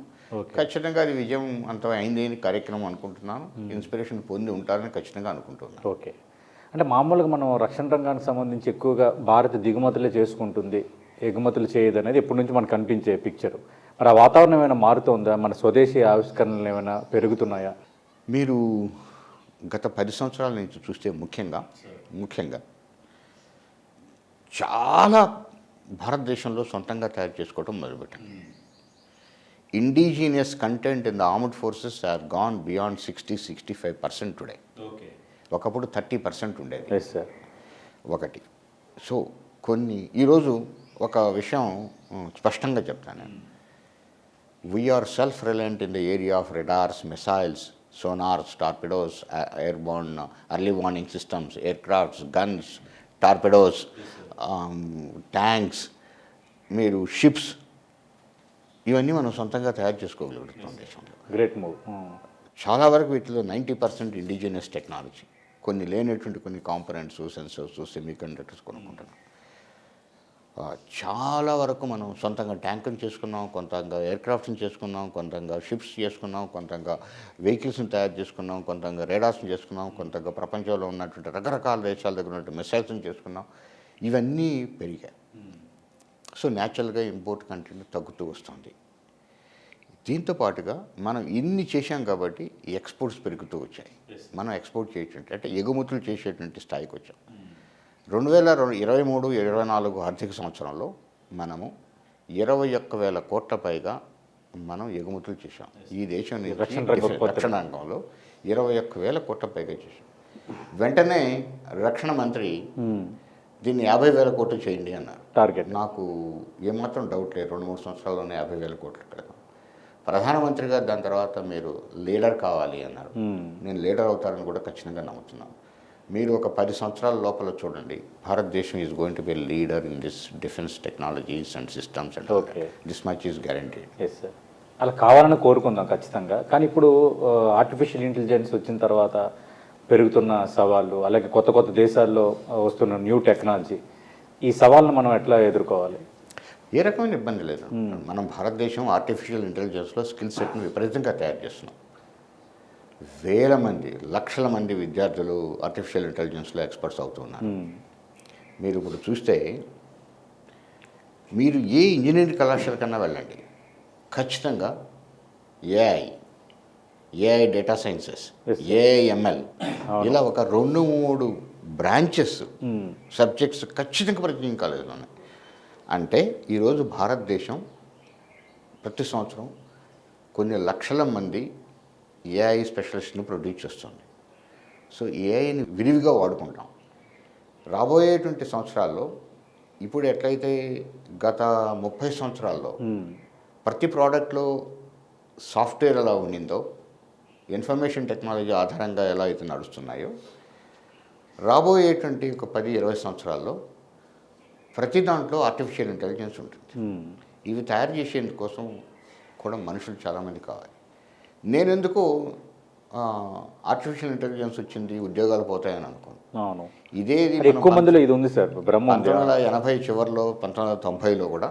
ఖచ్చితంగా అది విజయవంతం అయింది కార్యక్రమం అనుకుంటున్నాను. ఇన్స్పిరేషన్ పొంది ఉంటారని ఖచ్చితంగా అనుకుంటున్నాను. ఓకే, అంటే మామూలుగా మనం రక్షణ రంగానికి సంబంధించి ఎక్కువగా భారత్ దిగుమతులే చేసుకుంటుంది, ఎగుమతులు చేయదు అనేది ఎప్పటి నుంచి మనకు కనిపించే పిక్చర్. మరి ఆ వాతావరణం ఏమైనా మారుతుందా? మన స్వదేశీ ఆవిష్కరణలు ఏమైనా పెరుగుతున్నాయా? మీరు గత 10 సంవత్సరాల నుంచి చూస్తే ముఖ్యంగా చాలా భారతదేశంలో సొంతంగా తయారు చేసుకోవడం మొదలుపెట్టాం. Indigenous content in the armed forces are gone beyond 60-65% today. ఒకప్పుడు 30% ఉండేది. ఒకటి. సో ఈరోజు ఒక విషయం స్పష్టంగా చెప్తాను నేను. We are self reliant in the area of radars, missiles, sonars, torpedoes, airborne early warning systems, aircrafts, guns, torpedoes, tanks, మీరు షిప్స్, ఇవన్నీ మనం సొంతంగా తయారు చేసుకోగలుగుతాం దేశంలో. Great move. చాలా వరకు వీటిలో 90% ఇండిజినియస్ టెక్నాలజీ, కొన్ని లేనటువంటి కొన్ని కాంపనెంట్స్, సెన్సర్స్, సెమీ కండక్టర్స్ కొనుక్కుంటున్నాం. చాలా వరకు మనం సొంతంగా ట్యాంకులు చేసుకున్నాం, కొంతంగా ఎయిర్క్రాఫ్ట్ని చేసుకున్నాం, కొంతంగా షిప్స్ చేసుకున్నాం, కొంతంగా వెహికల్స్ని తయారు చేసుకున్నాం, కొంతంగా రేడార్స్ని చేసుకున్నాం, కొంతంగా ప్రపంచంలో ఉన్నటువంటి రకరకాల దేశాల దగ్గర ఉన్నటువంటి మిసైల్స్ని చేసుకున్నాం. ఇవన్నీ పెరిగాయి. సో న్యాచురల్గా ఇంపోర్ట్ కంటెంట్ తగ్గుతూ వస్తుంది. దీంతో పాటుగా మనం ఇన్ని చేశాం కాబట్టి ఎక్స్పోర్ట్స్ పెరుగుతూ వచ్చాయి. మనం ఎక్స్పోర్ట్ చేసేటువంటి అంటే ఎగుమతులు చేసేటువంటి స్థాయికి వచ్చాం. 2023-24 ఆర్థిక సంవత్సరంలో మనము 21,000 కోట్ల పైగా మనం ఎగుమతులు చేశాం. ఈ దేశం రక్షణ రంగంలో 21,000 కోట్ల పైగా చేశాం. వెంటనే రక్షణ మంత్రి దీన్ని 50,000 కోట్లు చేయండి అన్నారు. టార్గెట్. నాకు ఏమాత్రం డౌట్ లేదు, 2-3 సంవత్సరాల్లోనే 50,000 కోట్లు పెడదాం. ప్రధానమంత్రి గారు దాని తర్వాత మీరు లీడర్ కావాలి అన్నారు. నేను లీడర్ అవుతారని కూడా ఖచ్చితంగా నమ్ముతున్నాను. మీరు ఒక 10 సంవత్సరాల లోపల చూడండి, Bharatadesam is going to be leader in this defence technologies and systems and this much is guaranteed. Yes sir, అలా కావాలని కోరుకుందాం ఖచ్చితంగా. కానీ ఇప్పుడు ఆర్టిఫిషియల్ ఇంటెలిజెన్స్ వచ్చిన తర్వాత పెరుగుతున్న సవాళ్ళు, అలాగే కొత్త కొత్త దేశాల్లో వస్తున్న న్యూ టెక్నాలజీ, ఈ సవాళ్ళను మనం ఎట్లా ఎదుర్కోవాలి? ఏ రకమైన ఇబ్బంది లేదు. మనం భారతదేశం ఆర్టిఫిషియల్ ఇంటెలిజెన్స్లో స్కిల్ సెట్ని విపరీతంగా తయారు చేస్తున్నాం. వేల మంది, లక్షల మంది విద్యార్థులు ఆర్టిఫిషియల్ ఇంటెలిజెన్స్లో ఎక్స్పర్ట్స్ అవుతున్నారు. మీరు ఇప్పుడు చూస్తే మీరు ఏ ఇంజనీరింగ్ కళాశాల కన్నా వెళ్ళండి, ఖచ్చితంగా ఏఐ డేటా సైన్సెస్, ఏఐఎంఎల్, ఇలా ఒక 2-3 బ్రాంచెస్, సబ్జెక్ట్స్ ఖచ్చితంగా ప్రతి కాలేజీలో ఉన్నాయి. అంటే ఈరోజు భారతదేశం ప్రతి సంవత్సరం కొన్ని లక్షల మంది ఏఐ స్పెషలిస్ట్ని ప్రొడ్యూస్ చేస్తుంది. సో ఏఐని విరివిగా వాడుకుంటాం. రాబోయేటువంటి సంవత్సరాల్లో ఇప్పుడు ఎట్లయితే గత 30 సంవత్సరాల్లో ప్రతి ప్రోడక్ట్లో సాఫ్ట్వేర్ ఎలా ఉండిందో, ఇన్ఫర్మేషన్ టెక్నాలజీ ఆధారంగా ఎలా అయితే నడుస్తున్నాయో, రాబోయేటువంటి ఒక 10-20 సంవత్సరాల్లో ప్రతి దాంట్లో ఆర్టిఫిషియల్ ఇంటెలిజెన్స్ ఉంటుంది. ఇవి తయారు చేసేందుకోసం కూడా మనుషులు చాలామంది కావాలి. నేనెందుకు ఆర్టిఫిషియల్ ఇంటెలిజెన్స్ వచ్చింది ఉద్యోగాలు పోతాయని అనుకోను. అవును, ఇదే ఎక్కువ మందిలో ఇది ఉంది సార్. 1980 చివరిలో 1990లో కూడా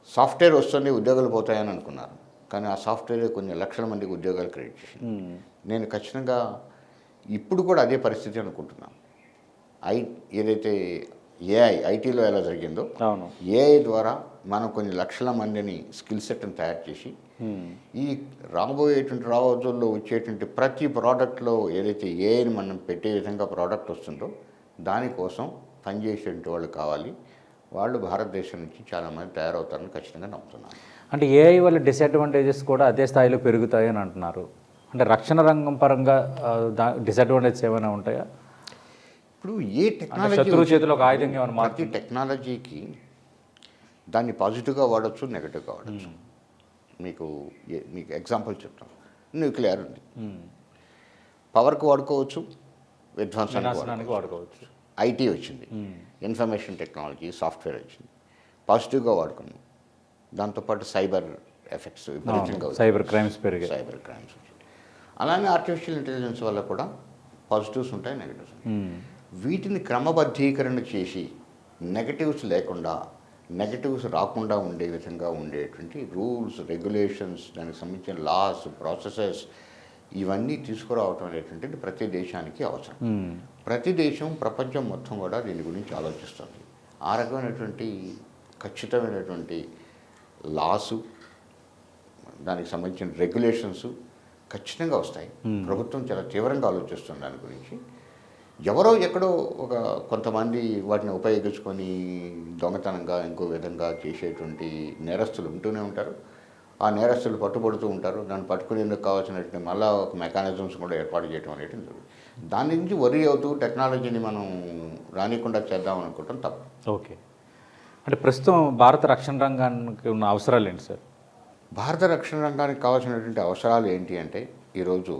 సాఫ్ట్వేర్ వస్తుంది ఉద్యోగాలు పోతాయని అనుకున్నారు. కానీ ఆ సాఫ్ట్వేర్ కొన్ని లక్షల మందికి ఉద్యోగాలు క్రియేట్ చేసింది. నేను ఖచ్చితంగా ఇప్పుడు కూడా అదే పరిస్థితి అనుకుంటున్నాను. ఏదైతే ఐటీలో ఎలా జరిగిందో అవును, ఏఐ ద్వారా మనం కొన్ని లక్షల మందిని స్కిల్ సెట్ని తయారు చేసి ఈ రోజుల్లో వచ్చేటువంటి ప్రతి ప్రోడక్ట్లో ఏదైతే ఏఐని మనం పెట్టే విధంగా ప్రోడక్ట్ వస్తుందో దానికోసం పనిచేసేటువంటి వాళ్ళు కావాలి. వాళ్ళు భారతదేశం నుంచి చాలామంది తయారవుతారని ఖచ్చితంగా నమ్ముతున్నాను. అంటే ఏఐ వల్ల డిసడ్వాంటేజెస్ కూడా అదే స్థాయిలో పెరుగుతాయని అంటున్నారు. అంటే రక్షణ రంగం పరంగా డిసడ్వాంటేజెస్ ఏమైనా ఉంటాయా? ఇప్పుడు ఏ టెక్నాలజీ శత్రువు చేతిలో ఒక ఆయుధంగా ఏమైనా ప్రతి టెక్నాలజీకి దాన్ని పాజిటివ్గా వాడచ్చు, నెగటివ్గా వాడచ్చు. మీకు ఎగ్జాంపుల్ చెప్తాను. న్యూక్లియర్ ఉంది, పవర్కి వాడుకోవచ్చు, విధ్వంసానికి వాడుకోవచ్చు. ఐటీ వచ్చింది, ఇన్ఫర్మేషన్ టెక్నాలజీ, సాఫ్ట్వేర్ వచ్చింది, పాజిటివ్గా వాడుకున్నాం. దాంతోపాటు సైబర్ ఎఫెక్ట్స్ విపరీతంగా సైబర్ క్రైమ్స్ వచ్చింది. అలానే ఆర్టిఫిషియల్ ఇంటెలిజెన్స్ వల్ల కూడా పాజిటివ్స్ ఉంటాయి, నెగటివ్స్ ఉంటాయి. వీటిని క్రమబద్ధీకరణ చేసి నెగటివ్స్ లేకుండా, నెగటివ్స్ రాకుండా ఉండే విధంగా ఉండేటువంటి రూల్స్, రెగ్యులేషన్స్, దానికి సంబంధించిన లాస్, ప్రాసెసెస్ ఇవన్నీ తీసుకురావటం అనేటువంటిది ప్రతి దేశానికి అవసరం. ప్రతి దేశం, ప్రపంచం మొత్తం కూడా దీని గురించి ఆలోచిస్తుంది. ఆ రకమైనటువంటి ఖచ్చితమైనటువంటి లాసు, దానికి సంబంధించిన రెగ్యులేషన్స్ ఖచ్చితంగా వస్తాయి. ప్రభుత్వం చాలా తీవ్రంగా ఆలోచిస్తుంది దాని గురించి. ఎవరో ఎక్కడో కొంతమంది వాటిని ఉపయోగించుకొని దొంగతనంగా ఇంకో విధంగా చేసేటువంటి నేరస్తులు ఉంటూనే ఉంటారు. ఆ నేరస్తులు పట్టుబడుతూ ఉంటారు. దాన్ని పట్టుకునేందుకు కావాల్సినటువంటి మళ్ళీ ఒక మెకానిజమ్స్ కూడా ఏర్పాటు చేయడం అనేది జరుగుతుంది. దాని నుంచి వరి అవుతూ టెక్నాలజీని మనం రానికుండా చేద్దాం అనుకోవటం తప్పు. ఓకే, అంటే ప్రస్తుతం భారత రక్షణ రంగానికి ఉన్న అవసరాలు ఏంటి సార్? భారత రక్షణ రంగానికి కావాల్సినటువంటి అవసరాలు ఏంటి అంటే, ఈరోజు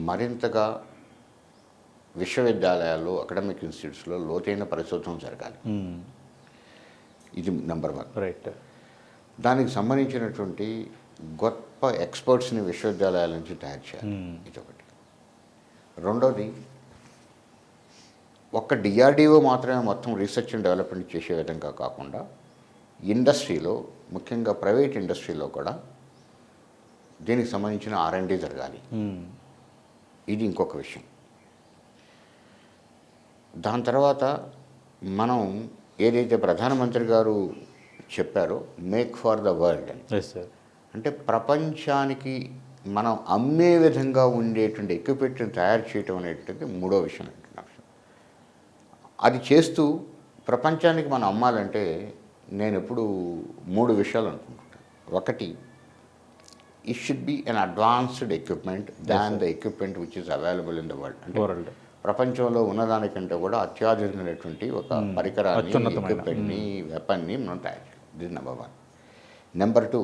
మరింతగా విశ్వవిద్యాలయాల్లో, అకాడమిక్ ఇన్స్టిట్యూట్స్లో లోతైన పరిశోధన జరగాలి. ఇది నెంబర్ 1. రైట్. దానికి సంబంధించినటువంటి గొప్ప ఎక్స్పర్ట్స్ని విశ్వవిద్యాలయాల నుంచి తయారు చేయాలి. ఇదొకటి. రెండోది, ఒక్క డిఆర్డిఓ మాత్రమే మొత్తం రీసెర్చ్ అండ్ డెవలప్మెంట్ చేసే విధంగా కాకుండా ఇండస్ట్రీలో, ముఖ్యంగా ప్రైవేట్ ఇండస్ట్రీలో కూడా దీనికి సంబంధించిన R&D జరగాలి. ఇది ఇంకొక విషయం. దాని తర్వాత మనం ఏదైతే ప్రధానమంత్రి గారు చెప్పారో మేక్ ఫర్ ద వరల్డ్ అని, అంటే ప్రపంచానికి మనం అమ్మే విధంగా ఉండేటువంటి ఎక్విప్మెంట్ని తయారు చేయటం అనేటువంటిది మూడో విషయం అంటున్నాను. అది చేస్తూ ప్రపంచానికి మనం అమ్మాలంటే నేను ఎప్పుడు 3 విషయాలు అనుకుంటున్నాను. ఒకటి, it should be an advanced equipment than the equipment which is available in the world. ప్రపంచంలో ఉన్నదానికంటే కూడా అత్యాధునికమైనటువంటి ఒక పరికరాన్ని, ఎక్విప్మెంట్ని, వెపన్ని మనం తయారు చేయాలి. This number 1. నెంబర్ 2,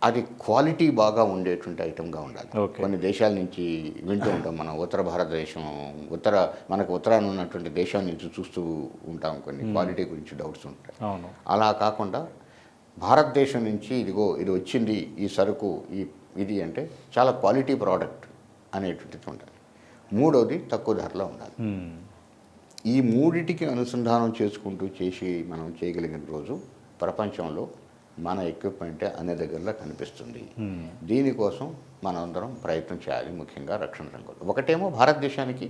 అది క్వాలిటీ బాగా ఉండేటువంటి ఐటమ్గా ఉండాలి. కొన్ని దేశాల నుంచి వింటూ ఉంటాం మనం, ఉత్తర భారతదేశం, మనకు ఉత్తరాన ఉన్నటువంటి దేశం నుంచి చూస్తూ ఉంటాం, కొన్ని క్వాలిటీ గురించి డౌట్స్ ఉంటాయి. అలా కాకుండా భారతదేశం నుంచి ఇది వచ్చింది, ఈ సరుకు ఇది అంటే చాలా క్వాలిటీ ప్రోడక్ట్ అనేటువంటిది ఉండాలి. మూడోది, తక్కువ ధరలో ఉండాలి. ఈ మూడిటికి అనుసంధానం చేసుకుంటూ మనం చేయగలిగిన రోజు ప్రపంచంలో మన ఎక్విప్మెంటే అన్ని దగ్గరలో కనిపిస్తుంది. దీనికోసం మనందరం ప్రయత్నం చేయాలి, ముఖ్యంగా రక్షణ రంగంలో. ఒకటేమో భారతదేశానికి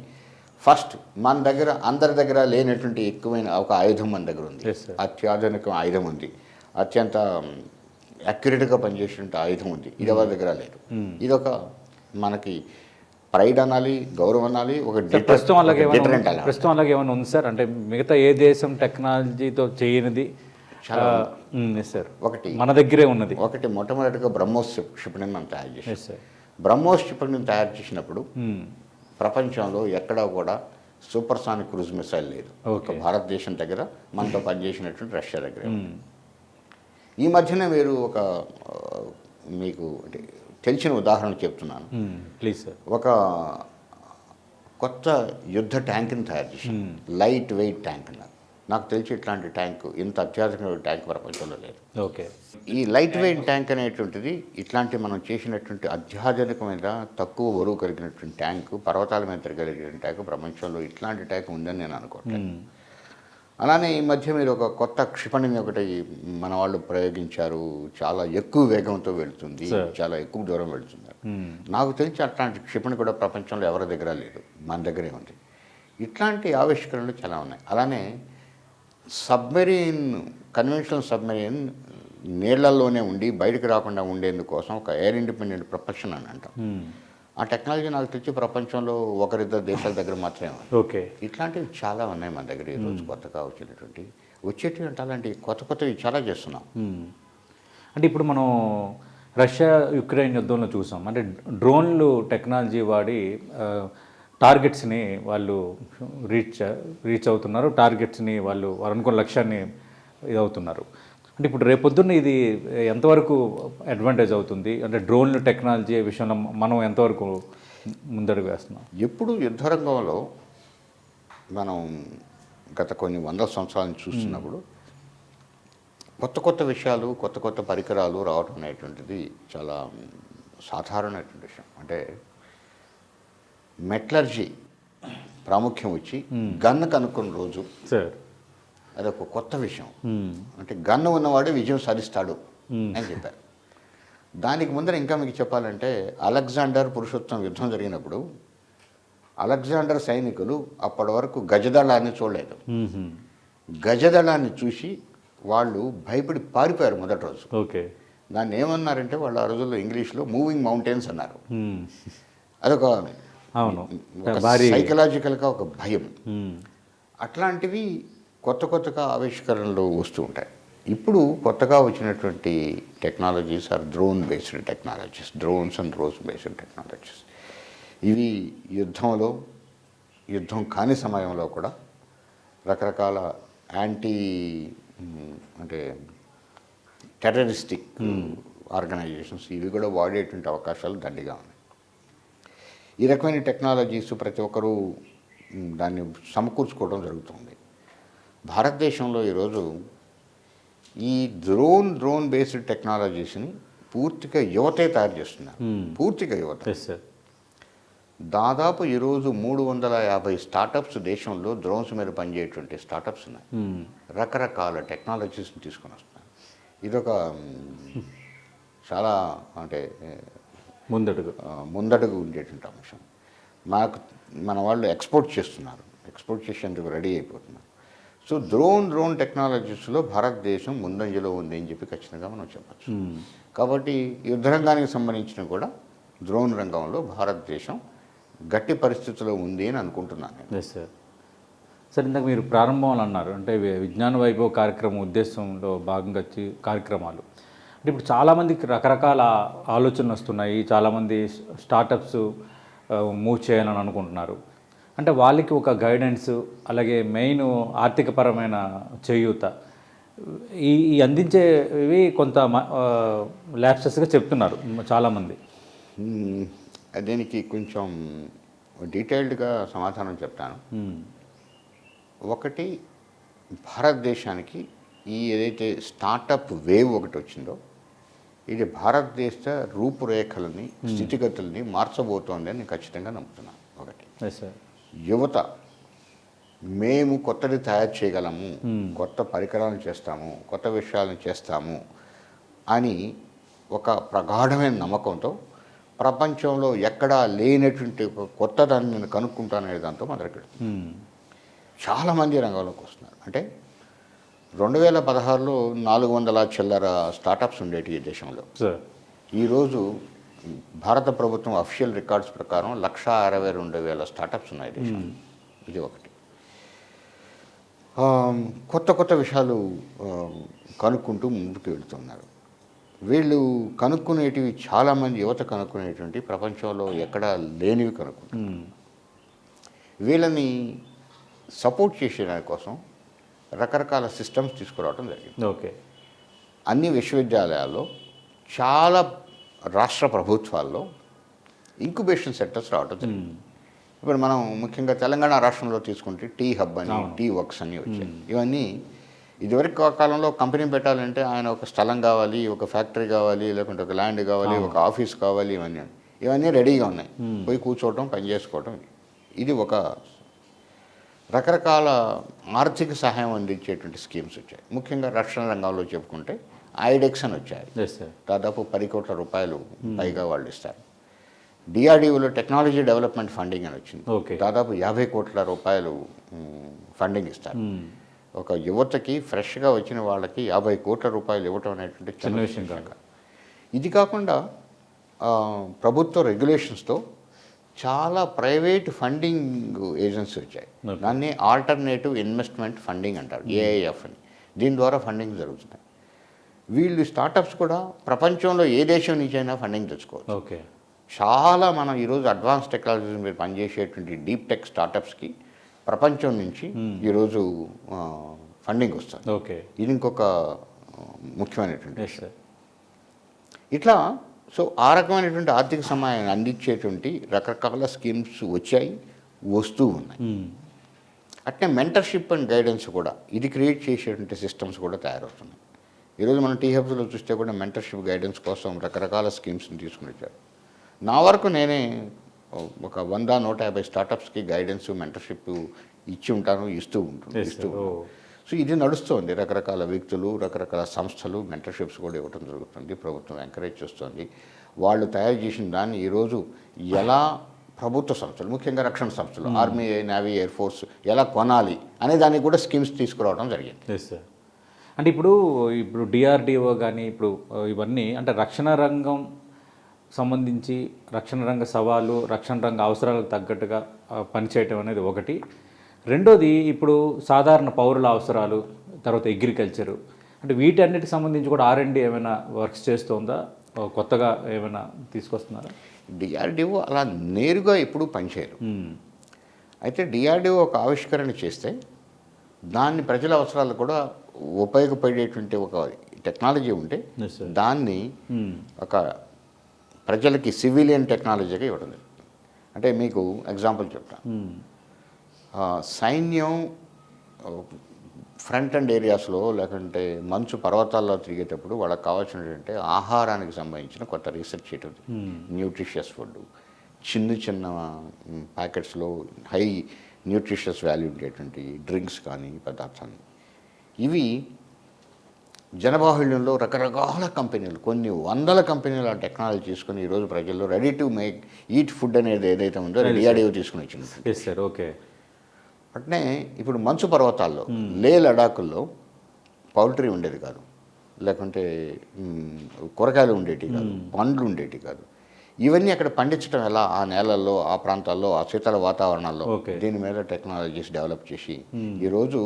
ఫస్ట్ మన దగ్గర, అందరి దగ్గర లేనటువంటి ఎక్కువైన ఒక ఆయుధం మన దగ్గర ఉంది. అత్యాధునిక ఆయుధం ఉంది, అత్యంత అక్యురేట్గా పనిచేసేటువంటి ఆయుధం ఉంది. ఇది ఎవరి దగ్గర లేదు. ఇదొక మనకి ప్రైడ్ అనాలి, గౌరవం అనాలి, ఒక ప్రస్తుతం అలాగే ఏమైనా ఉంది సార్? అంటే మిగతా ఏ దేశం టెక్నాలజీతో చేయనిది సార్ ఒకటి మన దగ్గరే ఉన్నది. ఒకటి, మొట్టమొదటిగా బ్రహ్మోస్ క్షిపణిని మనం తయారు చేసాం. బ్రహ్మోస్ క్షిపణిని తయారు చేసినప్పుడు ప్రపంచంలో ఎక్కడా కూడా సూపర్సానిక్ క్రూజ్ మిసైల్ లేదు. ఒక భారతదేశం దగ్గర, మనతో పనిచేసినటువంటి రష్యా దగ్గర. ఈ మధ్యనే మీరు మీకు తెలిసిన ఉదాహరణ చెప్తున్నాను. Please sir. ఒక కొత్త యుద్ధ ట్యాంక్ని తయారు చేశారు. లైట్ వెయిట్ ట్యాంక్ అన్నారు. నాకు తెలిసి ఇట్లాంటి ట్యాంక్, ఇంత అత్యాధునిక ట్యాంక్ ప్రపంచంలో లేదు. ఓకే. ఈ లైట్ వెయిట్ ట్యాంక్ అనేటువంటిది ఇట్లాంటి మనం చేసినటువంటి అత్యాధునికమైన తక్కువ బరువు కలిగినటువంటి ట్యాంకు, పర్వతాల మీద తిరగలిగిన ట్యాంకు ప్రపంచంలో ఇట్లాంటి ట్యాంక్ ఉందని నేను అనుకోవట్లేదు. అలానే ఈ మధ్య మీరు ఒక కొత్త క్షిపణిని ఒకటి మన వాళ్ళు ప్రయోగించారు. చాలా ఎక్కువ వేగంతో వెళుతుంది, చాలా ఎక్కువ దూరం వెళుతుంది. నాకు తెలిసి అట్లాంటి క్షిపణి కూడా ప్రపంచంలో ఎవరి దగ్గర లేదు, మన దగ్గరే ఉంది. ఇట్లాంటి ఆవిష్కరణలు చాలా ఉన్నాయి. అలానే సబ్మెరీన్, కన్వెన్షనల్ సబ్మెరీన్ నీళ్లలోనే ఉండి బయటకు రాకుండా ఉండేందుకోసం ఒక ఎయిర్ ఇండిపెండెంట్ ప్రొపల్షన్ అని అంటాం. ఆ టెక్నాలజీ నాకు తెలిసి ప్రపంచంలో ఒకరిద్దరు దేశాల దగ్గర మాత్రమే ఉంది. ఓకే. ఇట్లాంటివి చాలా ఉన్నాయి మన దగ్గర ఈరోజు కొత్తగా వచ్చేటివి అంటే అలాంటి కొత్తవి చాలా చేస్తున్నాం. అంటే ఇప్పుడు మనం రష్యా యుక్రెయిన్ యుద్ధంలో చూసాం. అంటే డ్రోన్లు టెక్నాలజీ వాడి టార్గెట్స్ని వాళ్ళు రీచ్ అవుతున్నారు. టార్గెట్స్ని వాళ్ళు అనుకున్న లక్ష్యాన్ని ఇదవుతున్నారు. అంటే ఇప్పుడు రేపొద్దున్న ఇది ఎంతవరకు అడ్వాంటేజ్ అవుతుంది? అంటే డ్రోన్లు టెక్నాలజీ విషయంలో మనం ఎంతవరకు ముందడుగు వేస్తున్నాం? ఎప్పుడు యుద్ధరంగంలో మనం గత కొన్ని వందల సంవత్సరాలను చూస్తున్నప్పుడు కొత్త విషయాలు, కొత్త పరికరాలు రావడం అనేటువంటిది చాలా సాధారణమైనటువంటి విషయం. అంటే మెటలర్జీ ప్రాముఖ్యం వచ్చి గన్ను కనుక్కున్న రోజు సార్, అదొక కొత్త విషయం. అంటే గన్ను ఉన్నవాడే విజయం సాధిస్తాడు అని చెప్పారు. దానికి ముందర ఇంకా మీకు చెప్పాలంటే అలెగ్జాండర్ పురుషోత్తం యుద్ధం జరిగినప్పుడు అలెగ్జాండర్ సైనికులు అప్పటి వరకు గజదళాన్ని చూడలేదు. గజదళాన్ని చూసి వాళ్ళు భయపడి పారిపోయారు మొదటి రోజు. ఓకే. దాన్ని ఏమన్నారంటే వాళ్ళు ఆ రోజుల్లో ఇంగ్లీష్లో మూవింగ్ మౌంటైన్స్ అన్నారు. అదొక సైకలాజికల్గా ఒక భయం. అట్లాంటివి కొత్తగా ఆవిష్కరణలు వస్తూ ఉంటాయి. ఇప్పుడు కొత్తగా వచ్చినటువంటి technologies are drone based technologies, drones and drones based technologies. ఇవి యుద్ధం కాని సమయంలో కూడా రకరకాల అంటే టెర్రరిస్టిక్ ఆర్గనైజేషన్స్ ఇవి కూడా వాడేటువంటి అవకాశాలు దండిగా ఉన్నాయి. ఈ రకమైన టెక్నాలజీస్ ప్రతి ఒక్కరూ దాన్ని సమకూర్చుకోవడం జరుగుతుంది. భారతదేశంలో ఈరోజు ఈ డ్రోన్ బేస్డ్ టెక్నాలజీస్ని పూర్తిగా యువతే తయారు చేస్తున్నారు. పూర్తిగా యువత. దాదాపు ఈరోజు 350 స్టార్టప్స్ దేశంలో డ్రోన్స్ మీద పనిచేయటువంటి స్టార్టప్స్ ఉన్నాయి. రకరకాల టెక్నాలజీస్ని తీసుకొని వస్తున్నారు. ఇదొక చాలా అంటే ముందడుగు ఉండేటువంటి అంశం. మన వాళ్ళు ఎక్స్పోర్ట్ చేసేందుకు రెడీ అయిపోతున్నారు. సో డ్రోన్ టెక్నాలజీస్లో భారతదేశం ముందంజలో ఉంది అని చెప్పి ఖచ్చితంగా మనం చెప్పచ్చు. కాబట్టి యుద్ధరంగానికి సంబంధించిన కూడా డ్రోన్ రంగంలో భారతదేశం గట్టి పరిస్థితిలో ఉంది అని అనుకుంటున్నాను. Yes sir. సార్, ఇందాక మీరు ప్రారంభంలో అన్నారు అంటే విజ్ఞాన వైభవ కార్యక్రమం ఉద్దేశంలో భాగంగా కార్యక్రమాలు. అంటే ఇప్పుడు చాలామందికి రకరకాల ఆలోచనలు వస్తున్నాయి. చాలామంది స్టార్టప్స్ మూవ్ చేయాలని అనుకుంటున్నారు. అంటే వాళ్ళకి ఒక గైడెన్స్, అలాగే మెయిన్ ఆర్థికపరమైన చేయూత ఈ అందించేవి కొంత ల్యాప్సెస్గా చెప్తున్నారు చాలామంది. దీనికి కొంచెం డీటెయిల్డ్గా సమాధానం చెప్తాను. ఒకటి, భారతదేశానికి ఏదైతే స్టార్టప్ వేవ్ ఒకటి వచ్చిందో ఇది భారతదేశ రూపురేఖలని, స్థితిగతుల్ని మార్చబోతోంది అని నేను ఖచ్చితంగా నమ్ముతున్నాను. ఒకటి, యువత మేము కొత్తది తయారు చేయగలము, కొత్త పరికరాలను చేస్తాము, కొత్త విషయాలను చేస్తాము అని ఒక ప్రగాఢమైన నమ్మకంతో ప్రపంచంలో ఎక్కడా లేనటువంటి ఒక కొత్త దాన్ని నేను కనుక్కుంటాననే దాంతో మొదలుపెడుతుంది. చాలామంది రంగంలోకి వస్తున్నారు. అంటే 2016లో 400 చిల్లర స్టార్టప్స్ ఉండేవి ఈ దేశంలో. ఈరోజు భారత ప్రభుత్వం అఫీషియల్ రికార్డ్స్ ప్రకారం 162,000 స్టార్టప్స్ ఉన్నాయి దేశంలో. ఇది ఒకటి. కొత్త విషయాలు కనుక్కుంటూ ముందుకు వెళుతున్నారు. వీళ్ళు కనుక్కునేటివి చాలామంది యువత కనుక్కునేటువంటి ప్రపంచంలో ఎక్కడా లేనివి కనుక్కుంటారు. వీళ్ళని సపోర్ట్ చేసేదాని కోసం రకరకాల సిస్టమ్స్ తీసుకురావడం జరిగింది. ఓకే. అన్ని విశ్వవిద్యాలయాల్లో, చాలా రాష్ట్ర ప్రభుత్వాల్లో ఇంక్యుబేషన్ సెంటర్స్ రావడం జరిగింది. ఇప్పుడు మనం ముఖ్యంగా తెలంగాణ రాష్ట్రంలో తీసుకుంటే టీ హబ్ అని టీ వర్క్స్ అని వచ్చాయి. ఇవన్నీ ఇదివరకు కాలంలో కంపెనీ పెట్టాలంటే ఆయన ఒక స్థలం కావాలి, ఒక ఫ్యాక్టరీ కావాలి, లేకుంటే ఒక ల్యాండ్ కావాలి, ఒక ఆఫీస్ కావాలి, ఇవన్నీ రెడీగా ఉన్నాయి. పోయి కూర్చోవటం, పని చేసుకోవటం. ఇది ఒక రకరకాల ఆర్థిక సహాయం అందించేటువంటి స్కీమ్స్ వచ్చాయి. ముఖ్యంగా రక్షణ రంగంలో చెప్పుకుంటే ఐడెక్స్ అని వచ్చాయి. దాదాపు 10 కోట్ల రూపాయలు పైగా వాళ్ళు ఇస్తారు. డిఆర్డీఓలో టెక్నాలజీ డెవలప్మెంట్ ఫండింగ్ అని వచ్చింది. దాదాపు 50 కోట్ల రూపాయలు ఫండింగ్ ఇస్తారు. ఒక యువతకి ఫ్రెష్గా వచ్చిన వాళ్ళకి 50 కోట్ల రూపాయలు ఇవ్వటం అనేటువంటి చిన్న విషయం కాక, ఇది కాకుండా ప్రభుత్వ రెగ్యులేషన్స్తో చాలా ప్రైవేట్ ఫండింగ్ ఏజెన్సీ వచ్చాయి. దాన్ని ఆల్టర్నేటివ్ ఇన్వెస్ట్మెంట్ ఫండింగ్ అంటారు, ఏఐఎఫ్ అని. దీని ద్వారా ఫండింగ్ జరుగుతున్నాయి. వీళ్ళు స్టార్టప్స్ కూడా ప్రపంచంలో ఏ దేశం నుంచైనా ఫండింగ్ తెచ్చుకోవచ్చు. చాలా మనం ఈరోజు అడ్వాన్స్ టెక్నాలజీస్ మీద పనిచేసేటువంటి డీప్ టెక్ స్టార్టప్స్కి ప్రపంచం నుంచి ఈరోజు ఫండింగ్ వస్తుంది. ఇది ఇంకొక ముఖ్యమైనటువంటి విషయం. ఇట్లా సో ఆ రకమైనటువంటి ఆర్థిక సహాయాన్ని అందించేటువంటి రకరకాల స్కీమ్స్ వచ్చాయి, వస్తూ ఉన్నాయి. అట్నే మెంటర్షిప్ అండ్ గైడెన్స్ కూడా ఇది క్రియేట్ చేసేటువంటి సిస్టమ్స్ కూడా తయారవుతున్నాయి. ఈరోజు మనం టీ హబ్స్లో చూస్తే కూడా మెంటర్షిప్ గైడెన్స్ కోసం రకరకాల స్కీమ్స్ని తీసుకుని వచ్చారు. నా వరకు నేనే ఒక 100-150 స్టార్టప్స్కి గైడెన్స్, మెంటర్షిప్ ఇస్తూ ఉంటాను. సో ఇది నడుస్తుంది. రకరకాల వ్యక్తులు, రకరకాల సంస్థలు మెంటర్షిప్స్ కూడా ఇవ్వడం జరుగుతుంది. ప్రభుత్వం ఎంకరేజ్ చేస్తుంది. వాళ్ళు తయారు చేసిన దాన్ని ఈరోజు ఎలా ప్రభుత్వ సంస్థలు, ముఖ్యంగా రక్షణ సంస్థలు, ఆర్మీ, నేవీ, ఎయిర్ ఫోర్స్ ఎలా కొనాలి అనే దానికి కూడా స్కీమ్స్ తీసుకురావడం జరిగింది. అంటే ఇప్పుడు డిఆర్డిఓ కానీ ఇప్పుడు ఇవన్నీ అంటే రక్షణ రంగం సంబంధించి రక్షణ రంగ సవాలు, రక్షణ రంగ అవసరాలకు తగ్గట్టుగా పనిచేయటం అనేది ఒకటి. రెండోది ఇప్పుడు సాధారణ పౌరుల అవసరాలు, తర్వాత అగ్రికల్చరు, అంటే వీటన్నిటికి సంబంధించి కూడా R&D ఏమైనా వర్క్స్ చేస్తుందా, కొత్తగా ఏమైనా తీసుకొస్తున్నారా? డిఆర్డిఓ అలా నేరుగా ఎప్పుడూ పనిచేయరు. అయితే డిఆర్డిఓ ఒక ఆవిష్కరణ చేస్తే దాన్ని ప్రజల అవసరాలు కూడా ఉపయోగపడేటువంటి ఒక టెక్నాలజీ ఉంటే దాన్ని ఒక ప్రజలకి సివిలియన్ టెక్నాలజీగా ఇవ్వడం. అంటే మీకు ఎగ్జాంపుల్ చెప్తాను. సైన్యం ఫ్రంట్ అండ్ ఏరియాస్లో లేకుంటే మంచు పర్వతాల్లో తిరిగేటప్పుడు వాళ్ళకి కావాల్సినటువంటి ఆహారానికి సంబంధించిన కొత్త రీసెర్చ్ చేయటం, న్యూట్రిషియస్ ఫుడ్, చిన్న ప్యాకెట్స్లో హై న్యూట్రిషియస్ వాల్యూ ఉండేటువంటి డ్రింక్స్ కానీ పదార్థాలు, ఇవి జనబాహుళ్యంలో రకరకాల కంపెనీలు, కొన్ని వందల కంపెనీలు ఆ టెక్నాలజీ తీసుకుని ఈరోజు ప్రజల్లో ready to make eat food అనేది ఏదైతే ఉందో డిఆర్డిఓ తీసుకుని వచ్చింది. అట్నే ఇప్పుడు మంచు పర్వతాల్లో లే లడాకుల్లో పౌల్ట్రీ ఉండేది కాదు, లేకుంటే కూరగాయలు ఉండేవి కాదు, పండ్లు ఉండేవి కాదు. ఇవన్నీ అక్కడ పండించడం ఎలా, ఆ నేలల్లో, ఆ ప్రాంతాల్లో, ఆ శీతల వాతావరణాల్లో దీని మీద టెక్నాలజీస్ డెవలప్ చేసి ఈరోజు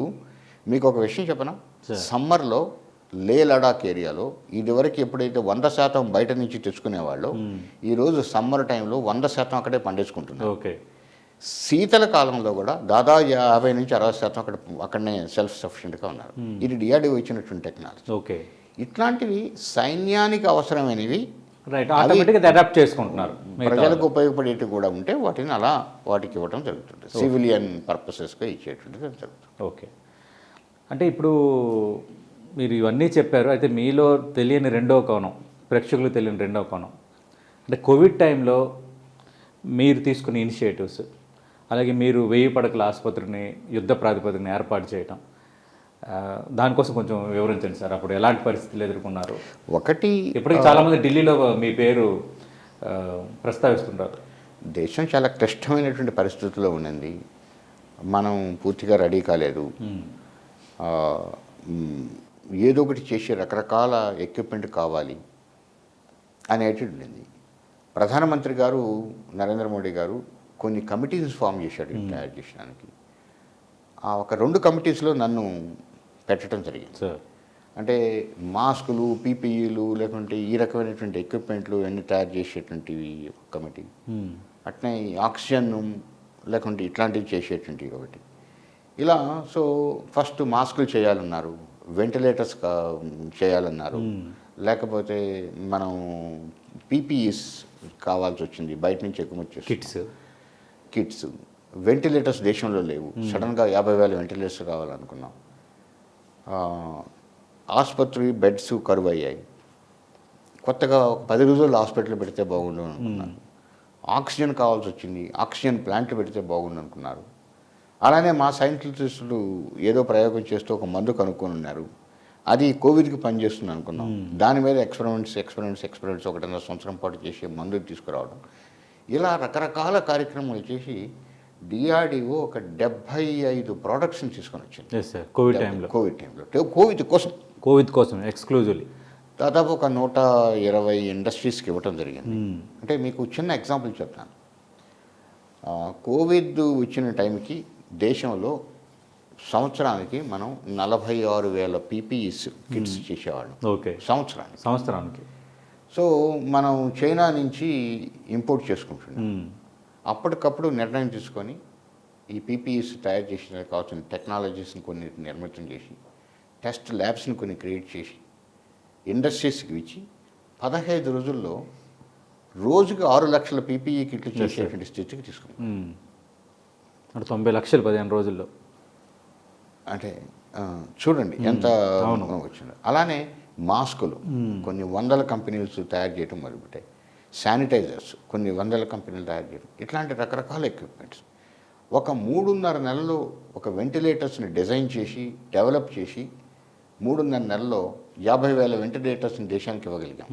మీకు ఒక విషయం చెప్పనా, సమ్మర్లో లే లడాక్ ఏరియాలో ఇదివరకు ఎప్పుడైతే 100% బయట నుంచి తెచ్చుకునేవాళ్ళు ఈరోజు సమ్మర్ టైంలో 100% అక్కడే పండించుకుంటున్నారు. శీతల కాలంలో కూడా దాదాపు 50-60% అక్కడనే సెల్ఫ్ సఫిషియెంట్గా ఉన్నారు. ఇది డిఆర్డిఓ ఇచ్చినటువంటి టెక్నాలజీ. ఇట్లాంటివి సైన్యానికి అవసరమైనవి చేసుకుంటున్నారు, ప్రజలకు ఉపయోగపడేవి కూడా ఉంటే వాటికి ఇవ్వడం జరుగుతుంది. సివిలియన్ పర్పసెస్గా ఇచ్చేటువంటిది జరుగుతుంది. అంటే ఇప్పుడు మీరు ఇవన్నీ చెప్పారు. అయితే మీలో తెలియని రెండో కోణం, ప్రేక్షకులు తెలియని రెండో కోణం, అంటే కోవిడ్ టైంలో మీరు తీసుకున్న ఇనిషియేటివ్స్, అలాగే మీరు 1000 పడకల ఆసుపత్రిని యుద్ధ ప్రాతిపదికన ఏర్పాటు చేయటం, దానికోసం కొంచెం వివరించండి సార్. అప్పుడు ఎలాంటి పరిస్థితులు ఎదుర్కొన్నారు? ఒకటి, ఇప్పటికీ చాలామంది ఢిల్లీలో మీ పేరు ప్రస్తావిస్తుంటారు. దేశం చాలా క్లిష్టమైనటువంటి పరిస్థితుల్లో ఉన్నది. మనం పూర్తిగా రెడీ కాలేదు. ఏదో ఒకటి చేసే రకరకాల ఎక్విప్మెంట్ కావాలి అనేటిది ఉండింది. ప్రధానమంత్రి గారు నరేంద్ర మోడీ గారు కొన్ని కమిటీస్ ఫామ్ చేశాడు తయారు చేయడానికి. ఒక 2 కమిటీస్లో నన్ను పెట్టడం జరిగింది. అంటే మాస్కులు, పీపీఈలు, లేకుంటే ఈ రకమైనటువంటి ఎక్విప్మెంట్లు అన్నీ తయారు చేసేటువంటివి ఒక కమిటీ, అట్నే ఆక్సిజన్ లేకుంటే ఇట్లాంటివి చేసేటువంటివి ఒకటి. ఇలా సో ఫస్ట్ మాస్కులు చేయాలన్నారు, వెంటిలేటర్స్ చేయాలన్నారు, లేకపోతే మనం పీపీఈస్ కావాల్సి వచ్చింది, బయట నుంచి ఎక్కువ వచ్చేసి కిట్స్. కిట్స్, వెంటిలేటర్స్ దేశంలో లేవు. సడన్గా 50,000 వెంటిలేటర్స్ కావాలనుకున్నాం. ఆసుపత్రి బెడ్స్ కరువు అయ్యాయి. కొత్తగా ఒక 10 రోజుల్లో హాస్పిటల్ పెడితే బాగుండు అనుకున్నాను. ఆక్సిజన్ కావాల్సి వచ్చింది, ఆక్సిజన్ ప్లాంట్లు పెడితే బాగుండు అనుకున్నారు. అలానే మా సైంటిస్టులు ఏదో ప్రయోగం చేస్తూ ఒక మందు కనుక్కొని ఉన్నారు. అది కోవిడ్కి పనిచేస్తుంది అనుకున్నాం. దాని మీద ఎక్స్పెరిమెంట్స్ 1.5 సంవత్సరం పాటు చేసి మందులు తీసుకురావడం, ఇలా రకరకాల కార్యక్రమాలు చేసి డిఆర్డిఓ ఒక 75 ప్రోడక్ట్స్ని తీసుకొని వచ్చింది. కోవిడ్ టైంలో కోవిడ్ కోసం ఎక్స్క్లూజివ్లీ దాదాపు ఒక 120 ఇండస్ట్రీస్కి ఇవ్వటం జరిగింది. అంటే మీకు చిన్న ఎగ్జాంపుల్ చెప్తాను. కోవిడ్ వచ్చిన టైంకి దేశంలో సంవత్సరానికి మనం 46,000 పీపీఈస్ కిట్స్ చేసేవాళ్ళం. ఓకే, సంవత్సరానికి. సో మనం చైనా నుంచి ఇంపోర్ట్ చేసుకుంటున్నాం. అప్పటికప్పుడు నిర్ణయం తీసుకొని ఈ పీపీఈస్ తయారు చేసిన కావాల్సిన టెక్నాలజీస్ని కొన్ని నిర్మితం చేసి, టెస్ట్ ల్యాబ్స్ని కొన్ని క్రియేట్ చేసి, ఇండస్ట్రీస్కి ఇచ్చి 15 రోజుల్లో రోజుకి 6 లక్షల పీపీఈ కిట్లు చేసేటువంటి స్థితికి తీసుకున్నాం. 90 లక్షలు 15 రోజుల్లో. అంటే చూడండి ఎంత వచ్చింది. అలానే మాస్కులు కొన్ని వందల కంపెనీలు తయారు చేయడం మొదలుపెట్టాయి. శానిటైజర్స్ కొన్ని వందల కంపెనీలు తయారు చేయడం, ఇట్లాంటి రకరకాల ఎక్విప్మెంట్స్. ఒక 3.5 నెలల్లో ఒక వెంటిలేటర్స్ని డిజైన్ చేసి డెవలప్ చేసి 3.5 నెలల్లో 50,000 వెంటిలేటర్స్ని దేశానికి ఇవ్వగలిగాం.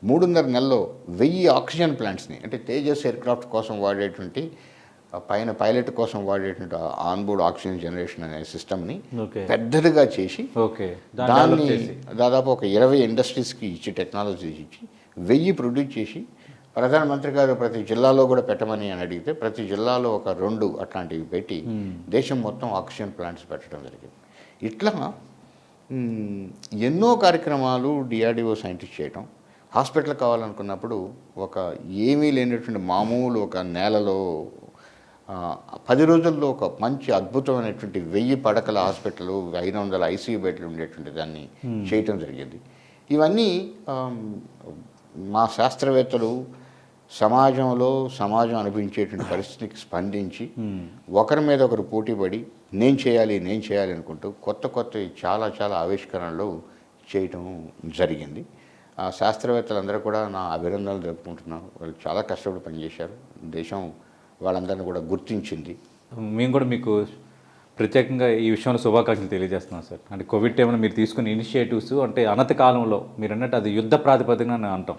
3.5 నెలల్లో 1000 ఆక్సిజన్ ప్లాంట్స్ని, అంటే తేజస్ ఎయిర్క్రాఫ్ట్ కోసం వాడేటువంటి పైన పైలట్ కోసం వాడేటువంటి ఆన్బోర్డ్ ఆక్సిజన్ జనరేషన్ అనే సిస్టమ్ని పెద్దదిగా చేసి దాన్ని దాదాపు ఒక 20 ఇండస్ట్రీస్కి ఇచ్చి టెక్నాలజీస్ ఇచ్చి 1000 ప్రొడ్యూస్ చేసి ప్రధానమంత్రి గారు ప్రతి జిల్లాలో కూడా పెట్టమని అని అడిగితే ప్రతి జిల్లాలో ఒక 2 అట్లాంటివి పెట్టి దేశం మొత్తం ఆక్సిజన్ ప్లాంట్స్ పెట్టడం జరిగింది. ఇట్లా ఎన్నో కార్యక్రమాలు డిఆర్డిఓ సైంటిస్ట్ చేయటం. హాస్పిటల్ కావాలనుకున్నప్పుడు ఒక ఏమీ లేనటువంటి మామూలు ఒక నేలలో 10 రోజుల్లో ఒక మంచి అద్భుతమైనటువంటి 1000 పడకల హాస్పిటల్, 500 ఐసీయూ బెడ్లు ఉండేటువంటి దాన్ని చేయటం జరిగింది. ఇవన్నీ మా శాస్త్రవేత్తలు సమాజం అనుభవించేటువంటి పరిస్థితికి స్పందించి ఒకరి మీద ఒకరు పోటీపడి నేను చేయాలి అనుకుంటూ కొత్త చాలా ఆవిష్కరణలు చేయటం జరిగింది. ఆ శాస్త్రవేత్తలందరూ కూడా నా అభినందనలు జరుపుకుంటున్నాను. వాళ్ళు చాలా కష్టపడి పనిచేశారు. దేశం వాళ్ళందరినీ కూడా గుర్తించింది. మేము కూడా మీకు ప్రత్యేకంగా ఈ విషయంలో శుభాకాంక్షలు తెలియజేస్తున్నాం సార్. అంటే కోవిడ్ టైంలో మీరు తీసుకున్న ఇనిషియేటివ్స్ అంటే అనతి కాలంలో మీరు అన్నట్టు అది యుద్ధ ప్రాతిపదికన అని అంటాం.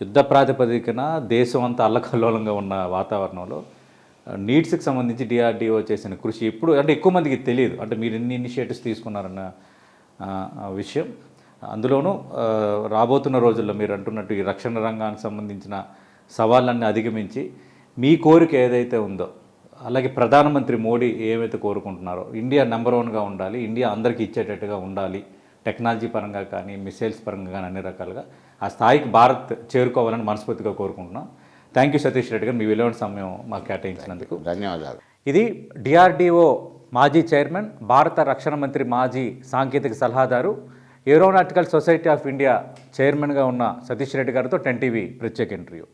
యుద్ధ ప్రాతిపదికన దేశం అంతా అల్లకల్లోలంగా ఉన్న వాతావరణంలో నీడ్స్కి సంబంధించి డిఆర్డిఓ చేసిన కృషి ఇప్పుడు అంటే ఎక్కువ మందికి తెలియదు. అంటే మీరు ఎన్ని ఇనిషియేటివ్స్ తీసుకున్నారన్న విషయం, అందులోనూ రాబోతున్న రోజుల్లో మీరు అంటున్నట్టు ఈ రక్షణ రంగానికి సంబంధించిన సవాళ్ళన్నీ అధిగమించి మీ కోరిక ఏదైతే ఉందో, అలాగే ప్రధానమంత్రి మోడీ ఏమైతే కోరుకుంటున్నారో ఇండియా నెంబర్ 1గా ఉండాలి, ఇండియా అందరికీ ఇచ్చేటట్టుగా ఉండాలి, టెక్నాలజీ పరంగా కానీ మిసైల్స్ పరంగా కానీ అన్ని రకాలుగా ఆ స్థాయికి భారత్ చేరుకోవాలని మనస్ఫూర్తిగా కోరుకుంటున్నాం. థ్యాంక్ యూ సతీష్ రెడ్డి గారు, మీ విలువైన సమయం మాకు కేటాయించినందుకు ధన్యవాదాలు. ఇది డిఆర్డిఓ మాజీ చైర్మన్, భారత రక్షణ మంత్రి, మాజీ సాంకేతిక సలహాదారు, ఏరోనాటికల్ సొసైటీ ఆఫ్ ఇండియా చైర్మన్గా ఉన్న సతీష్ రెడ్డి గారితో 10 టీవీ ప్రత్యేక ఇంటర్వ్యూ.